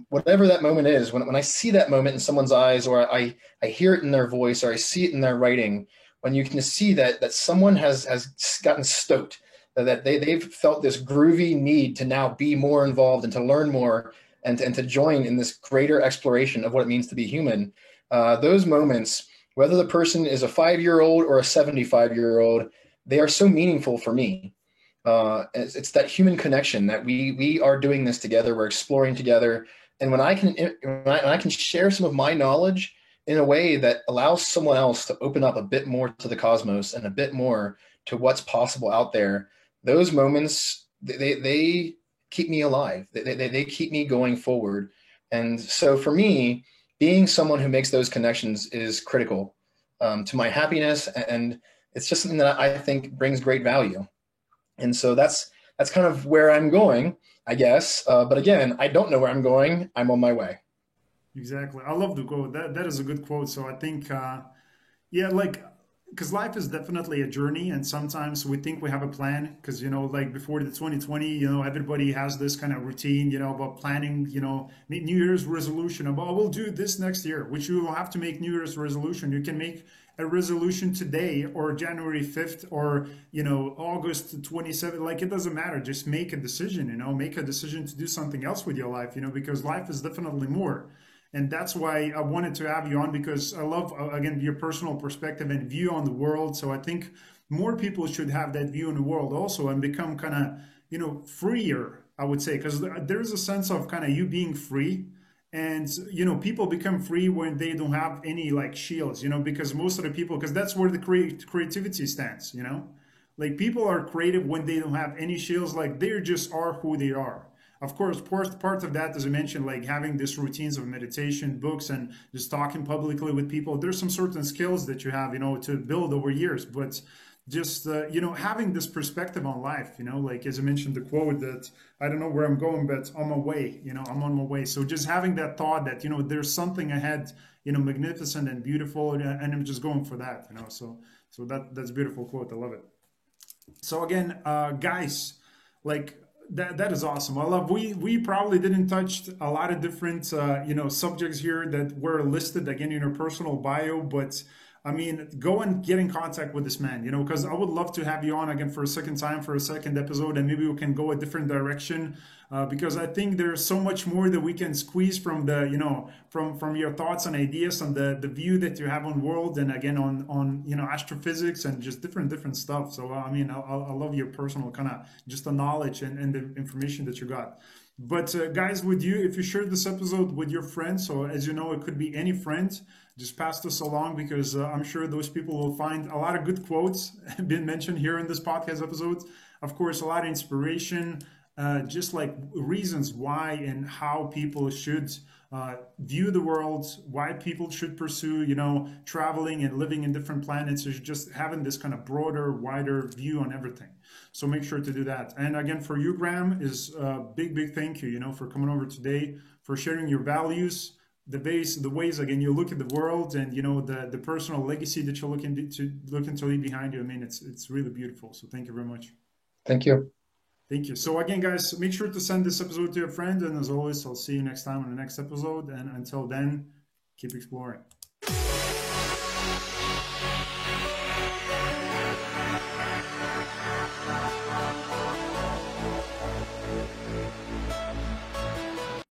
whatever that moment is, when I see that moment in someone's eyes, or I hear it in their voice, or I see it in their writing, when you can see that someone has gotten stoked, that they've felt this groovy need to now be more involved and to learn more and to join in this greater exploration of what it means to be human, those moments, whether the person is a 5-year-old or a 75-year-old, they are so meaningful for me. It's that human connection that we are doing this together. We're exploring together, and when I can share some of my knowledge in a way that allows someone else to open up a bit more to the cosmos and a bit more to what's possible out there, those moments they keep me alive. They keep me going forward. And so for me, being someone who makes those connections is critical to my happiness, and it's just something that I think brings great value. And so that's kind of where I'm going, I guess. But again, I don't know where I'm going. I'm on my way. Exactly. I love the quote. That is a good quote. So I think, yeah, like, because life is definitely a journey, and sometimes we think we have a plan. Because like before the 2020, everybody has this kind of routine, about planning, make New Year's resolution about, we'll do this next year, which you will have to make New Year's resolution. You can make a resolution today or January 5th or August 27th. Like it doesn't matter. Just make a decision. Make a decision to do something else with your life. Because life is definitely more. And that's why I wanted to have you on, because I love, again, your personal perspective and view on the world. So I think more people should have that view on the world also and become kind of, freer, I would say, because there's a sense of kind of you being free. And, people become free when they don't have any like shields, because most of the people, because that's where the creativity stands, like people are creative when they don't have any shields, like they just are who they are. Of course, part of that, as I mentioned, like having these routines of meditation, books, and just talking publicly with people. There's some certain skills that you have, to build over years. But just, having this perspective on life, like as I mentioned, the quote that I don't know where I'm going, but on my way, I'm on my way. So just having that thought that, there's something ahead, magnificent and beautiful, and I'm just going for that, So that's a beautiful quote. I love it. So again, guys, like that is awesome. I love we probably didn't touch a lot of different subjects here that were listed again in your personal bio, but I mean, go and get in contact with this man, because I would love to have you on again for a second time, for a second episode, and maybe we can go a different direction, because I think there's so much more that we can squeeze from the, from your thoughts and ideas and the view that you have on world, and again on astrophysics and just different stuff. So I mean, I love your personal kind of just the knowledge and the information that you got. But guys, with you, if you share this episode with your friends, so as you know, it could be any friend, just pass this along because I'm sure those people will find a lot of good quotes been mentioned here in this podcast episode. Of course, a lot of inspiration, just like reasons why and how people should view the world, why people should pursue, traveling and living in different planets, is just having this kind of broader, wider view on everything. So make sure to do that. And again, for you, Graham, is a big, big thank you, for coming over today, for sharing your values, the ways again you look at the world, and the personal legacy that you're looking to leave behind you. I mean, it's really beautiful. So thank you very much. Thank you. Thank you. So again, guys, make sure to send this episode to your friend. And as always, I'll see you next time on the next episode. And until then, keep exploring.